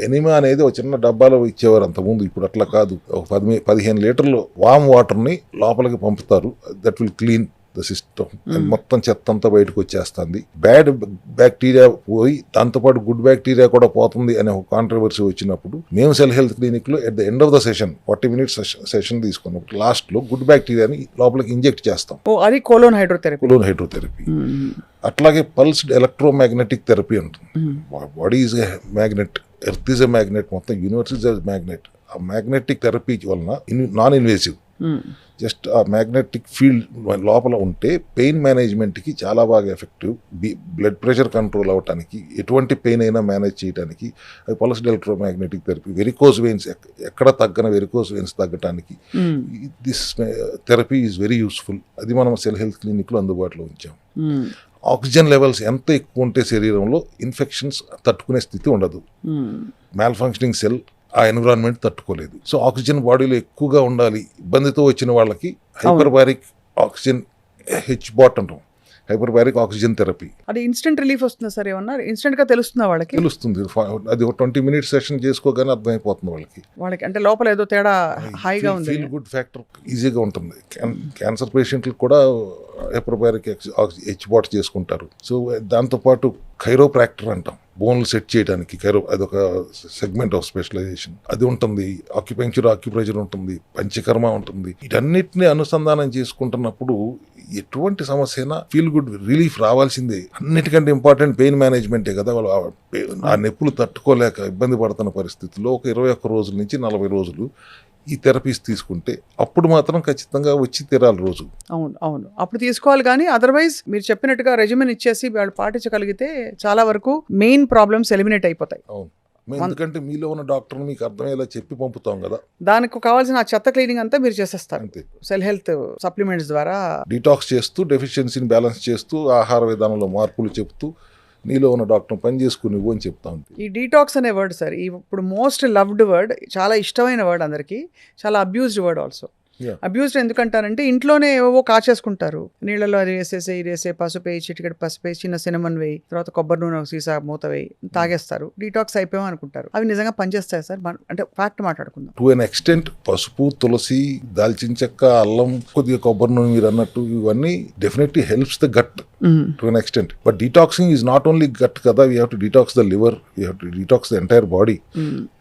ఎనిమా అనేది ఒక చిన్న డబ్బాలో ఇచ్చేవారు అంతకుముందు, ఇప్పుడు అట్లా కాదు. ఒక 15 లీటర్లు వామ్ వాటర్ ని లోపలికి పంపుతారు. That will clean the system. మొత్తం చెత్త అంతా బయటకు వచ్చేస్తుంది. బ్యాడ్ బ్యాక్టీరియా పోయి దాంతోపాటు గుడ్ బ్యాక్టీరియా కూడా పోతుంది అనే ఒక కాంట్రవర్సీ వచ్చినప్పుడు మేము సెల్ హెల్త్ క్లినిక్ లో at the end of the session 40 minutes session తీసుకున్నప్పుడు లాస్ట్ లో గుడ్ బ్యాక్టీరియాని లోపలికి ఇంజెక్ట్ చేస్తాం. అది కొలోన్ హైడ్రోథెరపీ. అట్లాగే పల్స్డ్ ఎలక్ట్రోమాగ్నెటిక్ థెరపీ ఉంటుంది. Body is a magnet, earth is a magnet, మొత్తం యూనివర్స్ ఈజ్ ఎ మ్యాగ్నెట్. ఆ మ్యాగ్నెటిక్ థెరపీ వలన నాన్ ఇన్వేసివ్, జస్ట్ ఆ మ్యాగ్నెటిక్ ఫీల్డ్ లోపల ఉంటే పెయిన్ మేనేజ్మెంట్కి చాలా బాగా ఎఫెక్టివ్. బ్లడ్ ప్రెషర్ కంట్రోల్ అవ్వటానికి, ఎటువంటి పెయిన్ అయినా మేనేజ్ చేయడానికి అది pulsed electromagnetic therapy. Varicose veins ఎక్కడ తగ్గన వెరికోస్ వెయిన్స్ తగ్గటానికి this therapy is very useful. అది మనం సెల్ హెల్త్ క్లినిక్లో అందుబాటులో ఉంచాం. ఆక్సిజన్ లెవెల్స్ ఎంత ఎక్కువ ఉంటే శరీరంలో ఇన్ఫెక్షన్స్ తట్టుకునే స్థితి ఉండదు. మ్యాల్ ఫంక్షనింగ్ సెల్ ఆ ఎన్విరాన్మెంట్ తట్టుకోలేదు. సో ఆక్సిజన్ బాడీలో ఎక్కువగా ఉండాలి. ఇబ్బందితో వచ్చిన వాళ్ళకి హైపర్బారిక్ ఆక్సిజన్ హెచ్బాట్ అంటాం, హైపర్బారిక్ ఆక్సిజన్ థెరపీ. అది ఇన్స్టెంట్ రిలీఫ్ వస్తుందా సార్? ఏమన్నా ఇన్స్టెంట్ గా తెలుస్తుందా వాళ్ళకి? తెలుస్తుంది. అది ఒక 20 minutes సెషన్ చేసుకోగానే అర్థమైపోతుంది వాళ్ళకి. అంటే లోపల ఏదో తేడా హాయిగా ఉంది. ఫీల్ గుడ్ ఫ్యాక్టర్ ఈజీగా ఉంటుంది. క్యాన్సర్ పేషెంట్లు కూడా హైపర్బారిక్ హెచ్బాట్ చేసుకుంటారు. సో దాంతోపాటు కైరోప్రాక్టర్ అంటాం, బోన్లు సెట్ చేయడానికి. అదొక సెగ్మెంట్ ఆఫ్ స్పెషలైజేషన్ అది ఉంటుంది. ఆక్యుప్రెషర్ ఉంటుంది, పంచకర్మ ఉంటుంది. వీటన్నిటిని అనుసంధానం చేసుకుంటున్నప్పుడు ఎటువంటి సమస్య అయినా ఫీల్ గుడ్ రిలీఫ్ రావాల్సిందే. అన్నిటికంటే ఇంపార్టెంట్ పెయిన్ మేనేజ్మెంటే కదా. వాళ్ళు ఆ నొప్పులు తట్టుకోలేక ఇబ్బంది పడుతున్న పరిస్థితుల్లో ఒక 21 రోజుల నుంచి 40 రోజులు ఈ థెరపీస్ తీసుకుంటే అప్పుడు మాత్రం ఖచ్చితంగా వచ్చి తీరాలి రోజు. అవును అప్పుడు తీసుకోవాలి. కానీ అదర్వైజ్ మీరు చెప్పినట్టుగా రెజిమెన్ ఇచ్చేసి వాళ్ళు పాటించగలిగితే చాలా వరకు మెయిన్ ప్రాబ్లమ్స్ ఎలిమినేట్ అయిపోతాయి. అవును, ఎందుకంటే మీలో ఉన్న డాక్టర్ మీకు అర్థమయ్యేలా చెప్పి పంపుతాం కదా. దానికి కావాల్సిన చెత్త క్లీనింగ్ అంతా మీరు చేసేస్తారు అంతే. సెల్ హెల్త్ సప్లిమెంట్స్ ద్వారా డీటాక్స్ చేస్తూ, డెఫిషియన్సీని బ్యాలెన్స్ చేస్తూ, ఆహార విధానంలో మార్పులు చెప్తూ నీలో ఉన్న డాక్టర్ పని చేసుకుని నువ్వు అని చెప్తా ఉంది. ఈ డీటాక్స్ అనే వర్డ్ సార్ ఇప్పుడు మోస్ట్ లవ్డ్ వర్డ్, చాలా ఇష్టమైన వర్డ్ అందరికీ, చాలా అబ్యూజ్డ్ వర్డ్ ఆల్సో. అబ్యూస్డ్ ఎందుకంటారంటే ఇంట్లోనే ఏవో కాచేసుకుంటారు, నీళ్ళలో అది వేసేసి ఇది వేసే పసుపు వేయి, చిటికెడు పసుపు వేయి, చిన్న సినమన్ వేయి, తర్వాత కొబ్బరి నూనె సీసా మూత వేయి, తాగేస్తారు, డీటాక్స్ అయిపోయాం అనుకుంటారు. అవి నిజంగా పనిచేస్తాయి సార్? అంటే ఫ్యాక్ట్ మాట్లాడుకుందాం. టు ఎన్ ఎక్స్టెంట్ పసుపు, తులసి, దాల్చిన చెక్క, అల్లం, కొద్దిగా కొబ్బరి నూనె మీరు అన్నట్టు ఇవన్నీ definitely helps the gut to an extent. But detoxing is not only gut కదా, we have to detox the liver, we have to detox the entire body.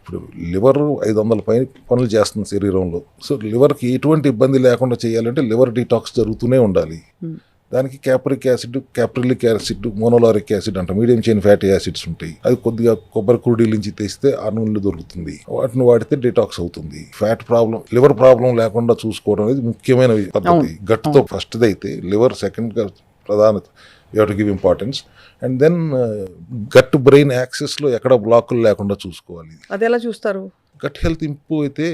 ఇప్పుడు లివర్ 500 పైన పనులు చేస్తుంది శరీరంలో. సో లివర్కి ఎటువంటి ఇబ్బంది లేకుండా చేయాలంటే లివర్ డీటాక్స్ జరుగుతూనే ఉండాలి. దానికి capric acid, caprylic acid, monolauric acid అంట, మీడియం చైన్ ఫ్యాటీ యాసిడ్స్ ఉంటాయి. అది కొద్దిగా కొబ్బరి కురుడీల నుంచి తెస్తే ఆ నూనెలు దొరుకుతుంది. వాటిని వాడితే డిటాక్స్ అవుతుంది. ఫ్యాట్ ప్రాబ్లం, లివర్ ప్రాబ్లం లేకుండా చూసుకోవడం అనేది ముఖ్యమైన పద్ధతి. గట్తో ఫస్ట్ది అయితే లివర్ సెకండ్గా ప్రధానత. You have to give importance. And then gut brain యాక్సెస్లో ఎక్కడ బ్లాకులు లేకుండా చూసుకోవాలి. అది ఎలా చూస్తారు? గట్ హెల్త్ ఇంప్రూవ్ అయితే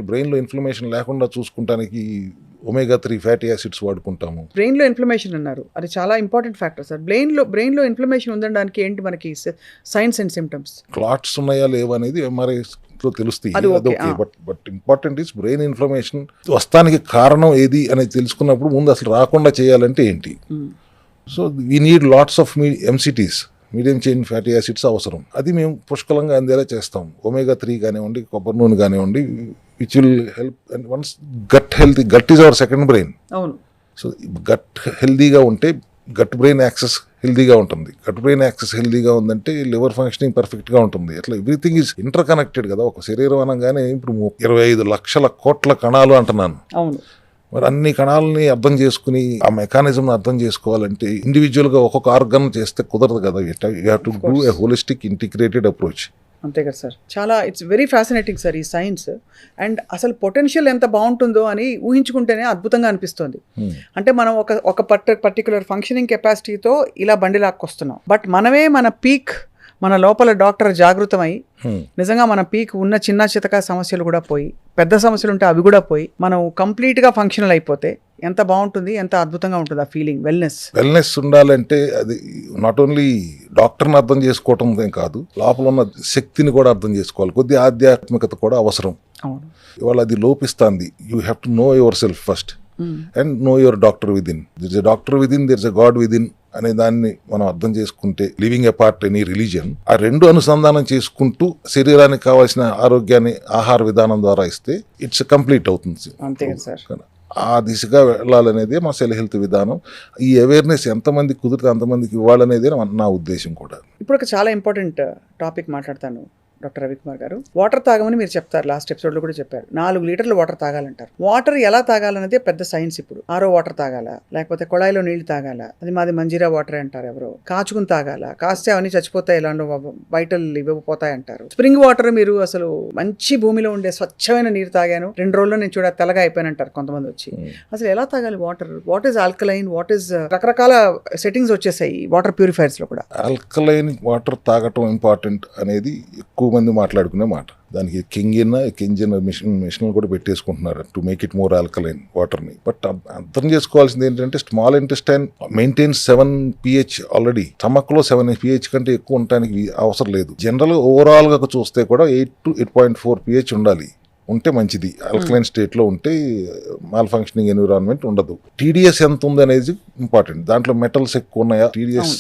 బ్రెయిన్లో ఇన్ఫ్లమేషన్ లేకుండా చూసుకుంటానికి omega-3 ఫ్యాటీ యాసిడ్స్ వాడుకుంటాము. బ్రెయిన్లో ఇన్ఫ్లమేషన్ అన్నారు, అది చాలా ఇంపార్టెంట్ ఫ్యాక్టర్ సార్. బ్రెయిన్లో ఇన్ఫ్లమేషన్ ఉండడానికి ఏంటి మనకి సైన్స్ అండ్ సిమ్టమ్స్? క్లాట్స్ ఉన్నాయా లేవా అనేది ఎంఆర్ఐలో తెలుస్తాయి. అదొకే. But important is brain inflammation వస్తానికి కారణం ఏది అనేది తెలుసుకున్నప్పుడు ముందు అసలు రాకుండా చేయాలంటే ఏంటి. So we need lots of MCTs, medium chain fatty acids అవసరం. అది మేము పుష్కలంగా అందేలా చేస్తాం. omega-3 కానివ్వండి, కొబ్బరి నూనె కానివ్వండి, which will help. And once gut is our second brain. అవును. సో గట్ హెల్దీగా ఉంటే గట్ బ్రెయిన్ యాక్సెస్ హెల్దీగా ఉంటుంది. గట్ బ్రెయిన్ యాక్సెస్ హెల్దీగా ఉందంటే లివర్ ఫంక్షనింగ్ పర్ఫెక్ట్గా ఉంటుంది. అట్లా ఎవ్రీథింగ్ ఈజ్ ఇంటర్ కనెక్టెడ్ కదా. ఒక శరీరం అనగానే ఇప్పుడు 25 లక్షల కోట్ల కణాలు అంటున్నాను. అవును. మరి అన్ని కణాలని అర్థం చేసుకుని ఆ మెకానిజం అర్థం చేసుకోవాలంటే ఇండివిజువల్గా ఒక్కొక్క ఆర్గన్ చేస్తే కుదరదు కదా. You have to do a holistic integrated approach. అంతే కదా సార్. చాలా ఇట్స్ వెరీ ఫ్యాసినేటింగ్ సార్ ఈ సైన్స్. అండ్ అసలు పొటెన్షియల్ ఎంత బాగుంటుందో అని ఊహించుకుంటేనే అద్భుతంగా అనిపిస్తుంది. అంటే మనం ఒక పర్టికులర్ ఫంక్షనింగ్ కెపాసిటీతో ఇలా బండి లాక్కొస్తున్నాం. బట్ మనమే మన పీక్, మన లోపల డాక్టర్ జాగృతమై నిజంగా మన పీక్ ఉన్న చిన్న చితక సమస్యలు కూడా పోయి, పెద్ద సమస్యలు ఉంటే అవి కూడా పోయి, మనం కంప్లీట్గా ఫంక్షనల్ అయిపోతే ఎంత బాగుంటుంది, ఎంత అద్భుతంగా ఉంటుంది ఆ ఫీలింగ్. వెల్నెస్ ఉండాలంటే అది నాట్ ఓన్లీ డాక్టర్ని అర్థం చేసుకోవటం కాదు, లోపల ఉన్న శక్తిని కూడా అర్థం చేసుకోవాలి. కొద్ది ఆధ్యాత్మికత కూడా అవసరం. అవును. ఇవాళ అది లోపిస్తుంది. You have to know yourself first and know your doctor within. There is a doctor within, there is a God within అనే దాన్ని మనం అర్థం చేసుకుంటే, లివింగ్ అపార్ట్ ఎనీ రిలీజియన్, ఆ రెండు అనుసంధానం చేసుకుంటూ శరీరానికి కావాల్సిన ఆరోగ్యాన్ని ఆహార విధానం ద్వారా ఇస్తే ఇట్స్ కంప్లీట్ అవుతుంది. అంతే సార్. ఆ దిశగా వెళ్ళాలనేదే మా సెల్ హెల్త్ విధానం. ఈ అవేర్నెస్ ఎంతమందికి కుదిరితే అంతమందికి ఇవ్వాలనేదే నా ఉద్దేశం కూడా. ఇప్పుడు ఒక చాలా ఇంపార్టెంట్ టాపిక్ మాట్లాడతాను డాక్టర్ రవికుమార్ గారు. వాటర్ తాగమని మీరు చెప్తారు, లాస్ట్ ఎపిసోడ్లో కూడా చెప్పారు. 4 లీటర్లు వాటర్ తాగాలంటారు. వాటర్ ఎలా తాగాలనేదే పెద్ద సైన్స్. ఇప్పుడు ఆరో వాటర్ తాగాలా, లేకపోతే కొళాయిలో నీళ్లు తాగాలా, అది మాది మంజీరా వాటర్ అంటారు ఎవరో, కాచుకుని తాగాలా, కాస్తే అవన్నీ చచ్చిపోతాయి, ఇలాంటి వైటల్ ఇవ్వకపోతాయి అంటారు. స్ప్రింగ్ వాటర్ మీరు అసలు మంచి భూమిలో ఉండే స్వచ్ఛమైన నీరు తాగాను, 2 రోజుల్లో నేను చూడ తెల్లగా అయిపోయానంటారు కొంతమంది వచ్చి. అసలు ఎలా తాగాలి water? What is alkaline, what is రకరకాల సెట్టింగ్స్ వచ్చేసాయి వాటర్ ప్యూరిఫైర్స్ లో కూడా. ఆల్కలైన్ వాటర్ తాగటం ఇంపార్టెంట్ అనేది ఎక్కువ మంది మాట్లాడుకునే మాట. దానికి కింజిన్ మిషన్ కూడా పెట్టేసుకుంటున్నారు to make it more alkaline వాటర్ని. బట్ అర్థం చేసుకోవాల్సింది ఏంటంటే స్మాల్ ఇంటెస్టైన్ మెయింటైన్స్ 7 pH ఆల్రెడీ. స్టమక్ లో 7 pH కంటే ఎక్కువ ఉండడానికి అవసరం లేదు. జనరల్ ఓవరాల్ గా చూస్తే కూడా 8 to 8.4 pH ఉండాలి, ఉంటే మంచిది. ఆల్కలైన్ స్టేట్ లో ఉంటే మాల్ ఫంక్షనింగ్ ఎన్విరాన్మెంట్ ఉండదు. టీడీఎస్ ఎంత ఉంది అనేది ఇంపార్టెంట్. దాంట్లో మెటల్స్ ఎక్కువ ఉన్నాయా? టీడీఎస్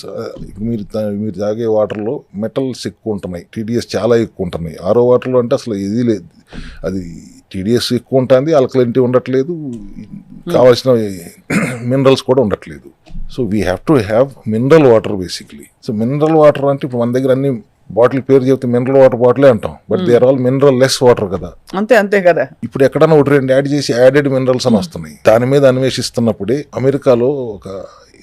మీరు తాగే వాటర్ లో మెటల్స్ ఎక్కువ ఉంటున్నాయి, టీడీఎస్ చాలా ఎక్కువ ఉంటున్నాయి. ఆరో వాటర్ లో అంటే అసలు ఇది లేదు, అది టీడీఎస్ ఎక్కువ ఉంటుంది, ఆల్కలైనిటీ ఉండట్లేదు, కావాల్సిన మినరల్స్ కూడా ఉండట్లేదు. So we have to have mineral water basically. So mineral water అంటే ఇప్పుడు మన దగ్గర అన్ని బాటిల్ పేరు చెప్తే మినరల్ వాటర్ బాటిలే అంటాం, but they are all mineral less water కదా. అంతే కదా. ఇప్పుడు ఎక్కడన్నా 1-2 యాడ్ చేసి యాడెడ్ మినరల్స్ అని వస్తున్నాయి. దాని మీద అన్వేషిస్తున్నప్పుడే అమెరికాలో ఒక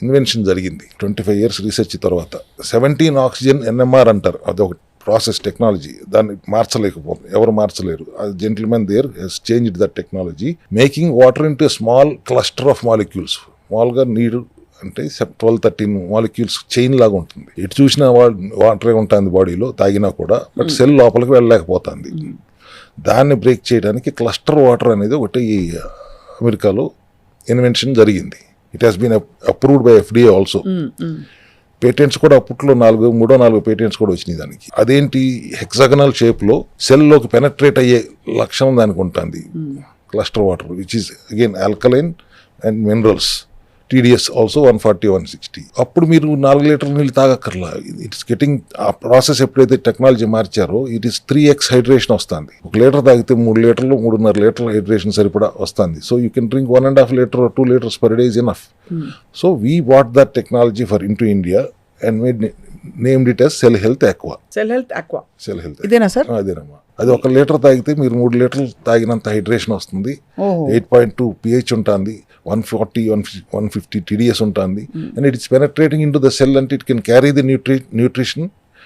ఇన్వెన్షన్ జరిగింది 25 years రీసెర్చ్ తర్వాత. 17 oxygen NMR అంటారు, అదొక ప్రాసెస్ టెక్నాలజీ. దాన్ని ఎవరు మార్చలేరు. Gentlemen there he's changed that technology, making water into small cluster of molecules. స్మాల్గా నీరు అంటే 12-13 మాలిక్యూల్స్ చైన్ లాగా ఉంటుంది. ఎటు చూసినా వాటరే ఉంటుంది బాడీలో తాగినా కూడా, బట్ సెల్ లోపలికి వెళ్ళలేకపోతుంది. దాన్ని బ్రేక్ చేయడానికి క్లస్టర్ వాటర్ అనేది ఒకటి ఈ అమెరికాలో ఇన్వెన్షన్ జరిగింది. It has been approved by FDA also. Patents కూడా అప్పట్లో 3-4 పేటెంట్స్ కూడా వచ్చినాయి దానికి. అదేంటి, హెక్సాగనల్ షేప్లో సెల్లోకి పెనట్రేట్ అయ్యే లక్షణం దానికి ఉంటుంది cluster water, which is again alkaline and minerals. TDS also 140-160. అప్పుడు మీరు 4 లీటర్ల నీళ్ళు తాగక్కర్లా. ఇట్స్ గెటింగ్, ఆ ప్రాసెస్ ఎప్పుడైతే టెక్నాలజీ మార్చారో ఇట్ ఈస్ 3x హైడ్రేషన్ వస్తుంది. 1 లీటర్ తాగితే 3 లీటర్లు 3.5 లీటర్ల హైడ్రేషన్ సరిపడా వస్తుంది. So you can drink 1.5 litre or 2 liters per day is enough. So we what that technology for into India and named it as cell health aqua. Cell health ఇదేనా sir? అదేనమ్మా. అది 1 litre తాగితే మీరు 3 లీటర్లు తాగినంత hydration వస్తుంది. 8.2 pH ఉంటుంది, 140-150 TDS ఉంటుంది, and it is penetrating in to the cell and it can carry the nutrition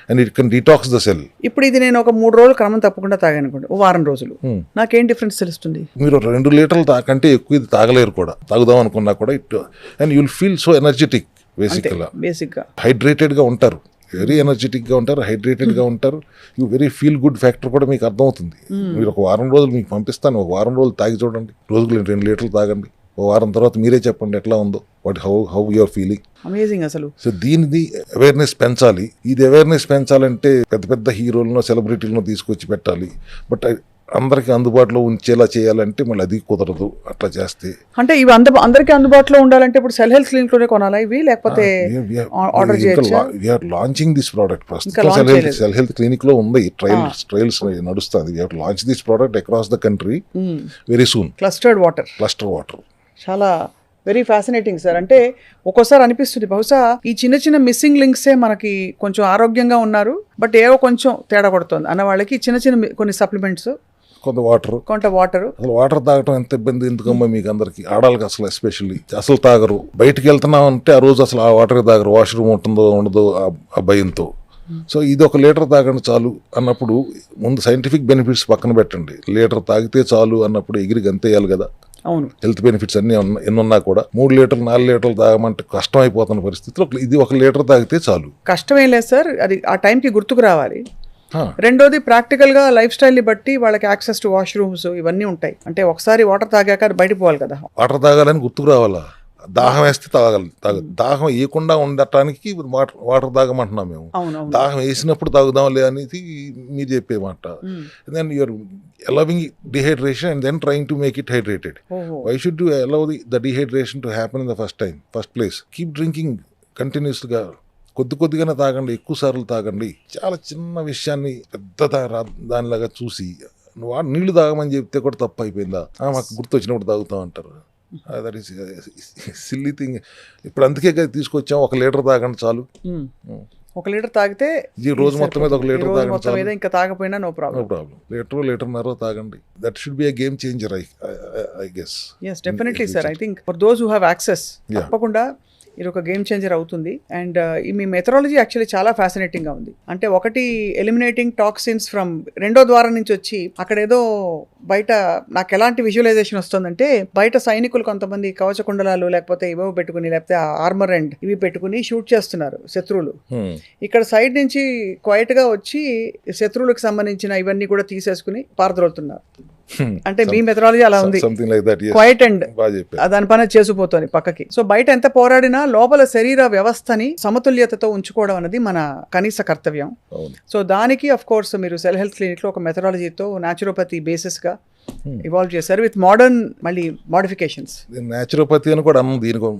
and it can detox the cell. ఇప్పుడు ఇది నేను ఒక 3 రోజులు క్రమం తప్పకుండా తాగానుకోండి, ఓ వారం రోజులు, నాకేం డిఫరెన్స్ తెలుస్తుంది? మీరు 2 లీటర్లు కంటే ఎక్కువ ఇది తాగలేరు కూడా. తాగుదాం అనుకున్నా కూడా it and you'll feel so energetic. బేసిక్గా హైడ్రేటెడ్గా ఉంటారు, వెరీ ఎనర్జెటిక్గా ఉంటారు, హైడ్రేటెడ్గా ఉంటారు. You very feel good factor కూడా మీకు అర్థమవుతుంది. మీరు ఒక వారం రోజులు మీకు పంపిస్తాను, ఒక వారం రోజులు తాగి చూడండి, రోజుకు 2 లీటర్లు తాగండి. ఓ వారం తర్వాత మీరే చెప్పండి ఎట్లా ఉందో, హౌ యూఆర్ ఫీలింగ్. అమేజింగ్ అసలు. సో దీనిది అవేర్నెస్ పెంచాలి. ఇది అవేర్నెస్ పెంచాలంటే పెద్ద హీరోలను సెలబ్రిటీలను తీసుకొచ్చి పెట్టాలి. బట్ అందరికి అందుబాటులో ఉంచేలా చేయాలంటే మళ్ళీ అది కుదరదు. అట్లా చేస్తే అంటే ఇవి అందరికీ అందుబాటులో ఉండాలంటే ఇప్పుడు సెల్ హెల్త్ క్లినిక్ లోనే కొనాలా ఇవి, లేకపోతే ఆర్డర్ చేయొచ్చా? We're launching this product. ప్రస్తుతం సెల్ హెల్త్ క్లినిక్ లో ఉంది, ట్రయల్స్ నడుస్తుంది. We're launch this product across the country very soon. Cluster water చాలా వెరీ ఫ్యాసినేటింగ్ సార్. అంటే ఒక్కోసారి అనిపిస్తుంది బహుశా ఈ చిన్న మిస్సింగ్ లింక్సే మనకి కొంచెం ఆరోగ్యంగా ఉన్నారు, బట్ ఏవో కొంచెం తేడా కొడుతుంది అన్న వాళ్ళకి చిన్న కొన్ని సప్లిమెంట్స్, కొంత వాటర్. అసలు వాటర్ తాగటం ఎంత ఇబ్బంది ఎందుకమ్మా మీకు అందరికి, ఆడాలకి అసలు ఎస్పెషల్లీ అసలు తాగరు. బయటికి వెళ్తున్నాం అంటే ఆ రోజు అసలు ఆ వాటర్ తాగరు, వాష్రూమ్ ఉంటుందో ఉండదో ఆ భయంతో. సో ఇది 1 లీటర్ తాగండి చాలు అన్నప్పుడు ముందు సైంటిఫిక్ బెనిఫిట్స్ పక్కన పెట్టండి. లీటర్ తాగితే చాలు అన్నప్పుడు ఎగిరి గంతేయాలి కదా. అవును, హెల్త్ బెనిఫిట్స్ అన్ని ఎన్నున్నా కూడా 3 లీటర్లు 4 లీటర్లు తాగమంటే కష్టం అయిపోతున్న పరిస్థితిలో ఇది 1 లీటర్ తాగితే చాలు. కష్టమేం లేదు సార్, అది ఆ టైంకి గుర్తుకు రావాలి. రెండోది ప్రాక్టికల్ గా లైఫ్ స్టైల్ ని బట్టి వాళ్ళకి యాక్సెస్ టు వాష్రూమ్స్ ఇవన్నీ ఉంటాయి. అంటే ఒకసారి వాటర్ తాగాక బయటకు పోవాలి కదా. వాటర్ తాగాలని గుర్తుకు రావాలా, దాహం వేస్తే తాగాలి. దాహం వేయకుండా ఉండటానికి వాటర్ తాగమంటున్నాం మేము. దాహం వేసినప్పుడు తాగుదాంలే అనేది మీరు చెప్పే మాట. Then you're allowing dehydration and then trying to make it hydrated. Why should you allow the dehydration to happen in the first place? Keep drinking continuously గా, కొద్దిగానే తాగండి, ఎక్కువ సార్లు తాగండి. చాలా చిన్న విషయాన్ని పెద్ద దానిలాగా చూసి నీళ్లు తాగమని చెప్తే కూడా తప్పు అయిపోయిందా, మాకు గుర్తొచ్చినప్పుడు తాగుతాం అంటారు. That is silly thing. ఇప్పుడు అందుకే తీసుకొచ్చాం 1 లీటర్ తాగండి చాలు. 1 లీటర్ తాగితే రోజు మొత్తం మీద 1 లీటర్ తాగండి, ఇంకా తాగపోయినా నో ప్రాబ్లం. లీటర్న్నర తాగండి. That should be a game changer I guess. Yes, definitely sir. I think for those who have access, తప్పకుండా ఇది ఒక గేమ్ చేంజర్ అవుతుంది. అండ్ మీ మెథడాలజీ యాక్చువల్లీ చాలా ఫ్యాసినేటింగ్ గా ఉంది. అంటే ఒకటి ఎలిమినేటింగ్ టాక్సిన్స్ ఫ్రమ్ రెండో ద్వారం నుంచి వచ్చి అక్కడ ఏదో బయట నాకు ఎలాంటి విజువలైజేషన్ వస్తుందంటే బయట సైనికులు కొంతమంది కవచ కుండలాలు లేకపోతే ఇవో పెట్టుకుని లేకపోతే ఆర్మర్ అండ్ ఇవి పెట్టుకుని షూట్ చేస్తున్నారు శత్రువులు. ఇక్కడ సైడ్ నుంచి క్వైట్ గా వచ్చి శత్రువులకు సంబంధించిన ఇవన్నీ కూడా తీసేసుకుని పారద్రోలుతున్నారు. అంటే మీ మెథడాలజీ అలా ఉంది, something like that. Quiet and దాని పని చేసుకుపోతుంది పక్కకి. సో బయట ఎంత పోరాడినా లోపల శరీర వ్యవస్థని సమతుల్యతతో ఉంచుకోవడం అనేది మన కనీస కర్తవ్యం. సో దానికి అఫ్ కోర్స్ మీరు సెల్ హెల్త్ క్లినిక్ లో ఒక మెథడాలజీతో న్యాచురోపతి బేసిస్ గా ఇవాల్వ్ చేశారు విత్ మోడర్న్ మళ్ళీ మోడిఫికేషన్స్. న్యాచురోపతి అని కూడా అన్నం దీనికి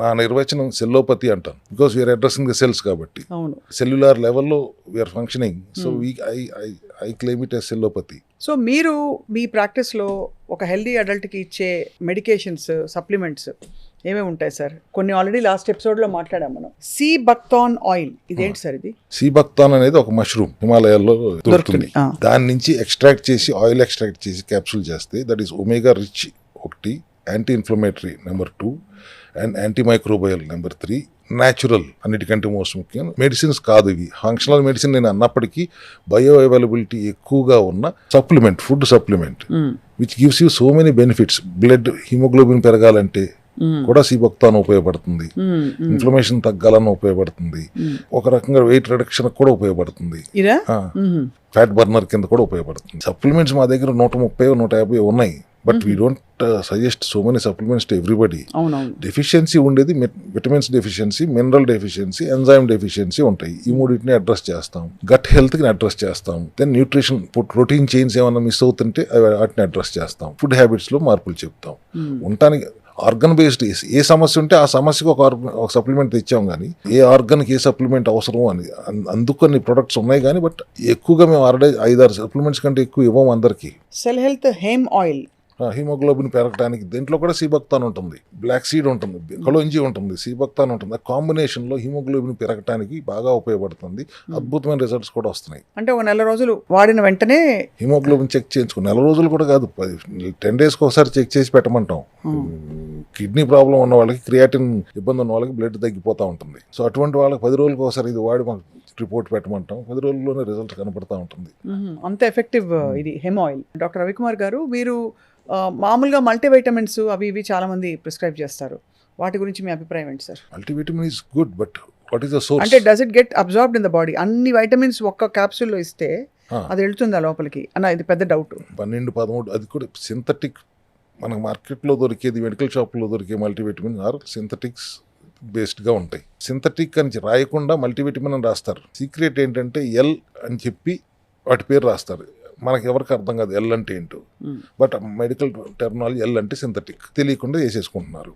నా నిర్వచనం సెల్లోపతి అంటాను. Because we are addressing the cells కాబట్టి. అవును, సెల్యులార్ లెవెల్లో we are functioning. So I claim it as cellopathy. So మీరు మీ ప్రాక్టీస్లో ఒక హెల్దీ అడల్ట్కి ఇచ్చే మెడికేషన్స్, సప్లిమెంట్స్ ఏమేమి ఉంటాయి సార్? కొన్ని ఆల్రెడీ లాస్ట్ ఎపిసోడ్లో మాట్లాడాం మనం. సీ బక్థాన్ ఆయిల్, ఇదేంటి సార్ ఇది? సీ బక్థాన్ అనేది ఒక మష్రూమ్ హిమాలయాల్లో దొరుకుతుంది. దాని నుంచి ఎక్స్ట్రాక్ట్ చేసి ఆయిల్ ఎక్స్ట్రాక్ట్ చేసి క్యాప్సూల్ చేస్తే దట్ ఈస్ ఒమేగా రిచ్ ఒకటి, anti inflammatory number 2 and anti microbial number 3, natural అన్నిటికంటే మోస్ట్ ముఖ్యం. మెడిసిన్స్ కాదు ఇవి, ఫంక్షనల్ మెడిసిన్ నేను అన్నప్పటికీ బయో అవైలబిలిటీ ఎక్కువగా ఉన్న supplement, food supplement which gives you so many benefits. Blood haemoglobin పెరగాలంటే కూడా సీబక్తాన్ ఉపయోగపడుతుంది, ఇన్ఫ్లమేషన్ తగ్గాలన్న ఉపయోగపడుతుంది, ఒక రకంగా వెయిట్ రిడక్షన్ కూడా ఉపయోగపడుతుంది, ఫ్యాట్ బర్నర్ కింద కూడా ఉపయోగపడుతుంది. సప్లిమెంట్స్ మా దగ్గర 130-150 ఉన్నాయి. But we don't suggest so many supplements to everybody. Deficiency ఉండేది vitamins deficiency, mineral deficiency, enzyme deficiency ఉంటాయి. ఈ మూడింటిని అడ్రస్ చేస్తాం. గట్ హెల్త్ని అడ్రస్ చేస్తాం. దెన్ న్యూట్రిషన్, ప్రోటీన్ చైన్స్ ఏమైనా మిస్ అవుతుంటే వాటిని అడ్రస్ చేస్తాం. ఫుడ్ హ్యాబిట్స్లో మార్పులు చెప్తాం. ఉండటానికి ఆర్గన్ బేస్డ్ ఏ సమస్య ఉంటే ఆ సమస్యకు ఒక సప్లిమెంట్ తెచ్చాం, కానీ ఏ ఆర్గన్కి ఏ సప్లిమెంట్ అవసరం అని అందుకని ప్రొడక్ట్స్ ఉన్నాయి. కానీ బట్ ఎక్కువగా మేము 5-6 సప్లిమెంట్స్ కంటే ఎక్కువ ఇవ్వము అందరికి. Cell health hemp oil haemoglobin పెరగడానికి దీంట్లో కూడా సీబక్తాన్ ఉంటుంది, బ్లాక్ సీడ్ ఉంటుంది, కలోంజీ ఉంటుంది, సీబక్తాన్ ఉంటుంది. ఆ కాంబినేషన్లో హిమోగ్లోబిన్ పెరగడానికి బాగా ఉపయోగపడుతుంది. అద్భుతమైన రిజల్ట్స్ కూడా వస్తున్నాయి. అంటే ఒక నెల రోజులు వాడిన వెంటనే హిమోగ్లోబిన్ చెక్ చేయించుకో. నెల రోజులు కూడా కాదు, 10 డేస్కి ఒకసారి చెక్ చేసి పెట్టమంటాం. కిడ్నీ ప్రాబ్లం ఉన్న వాళ్ళకి, క్రియాటిన్ ఇబ్బంది ఉన్న వాళ్ళకి బ్లడ్ తగ్గిపోతూ ఉంటుంది. సో అటువంటి వాళ్ళకి 10 రోజులకు ఒకసారి ఇది వాడి మాకు రిపోర్ట్ పెట్టమంటాం. 10 రోజుల్లోనే రిజల్ట్ కనపడతా ఉంటుంది. అంత ఎఫెక్టివ్ ఇది హెమ్ ఆయిల్. డాక్టర్ రవికుమార్ గారు, మీరు మామూలుగా మల్టీవైటమిన్స్ అవి ఇవి చాలా మంది ప్రిస్క్రైబ్ చేస్తారు, వాటి గురించి మీ అభిప్రాయం ఏంటి sir? Multivitamin is good, but what is the source? అంటే does it get absorbed in the body? అన్ని వైటమిన్స్ ఒక్క క్యాప్సూల్లో ఇస్తే అది వెళ్తుందా లోపలికి అన్న? ఇది పెద్ద డౌట్. 12-13 అది కూడా సింథటిక్. మనకు మార్కెట్లో దొరికేది, మెడికల్ షాప్లో దొరికే మల్టీవిటమిన్ ఆర్ సింథటిక్స్ బేస్డ్గా ఉంటాయి. సింథటిక్ అని రాయకుండా మల్టీవిటమిన్ అని రాస్తారు. సీక్రెట్ ఏంటంటే ఎల్ అని చెప్పి వాటి పేరు రాస్తారు. మనకి ఎవరికి అర్థం కాదు ఎల్ అంటే ఏంటో. బట్ మెడికల్ టెర్మినాలజీ ఎల్ అంటే సింథటిక్, తెలియకుండా వేసేసుకుంటున్నారు.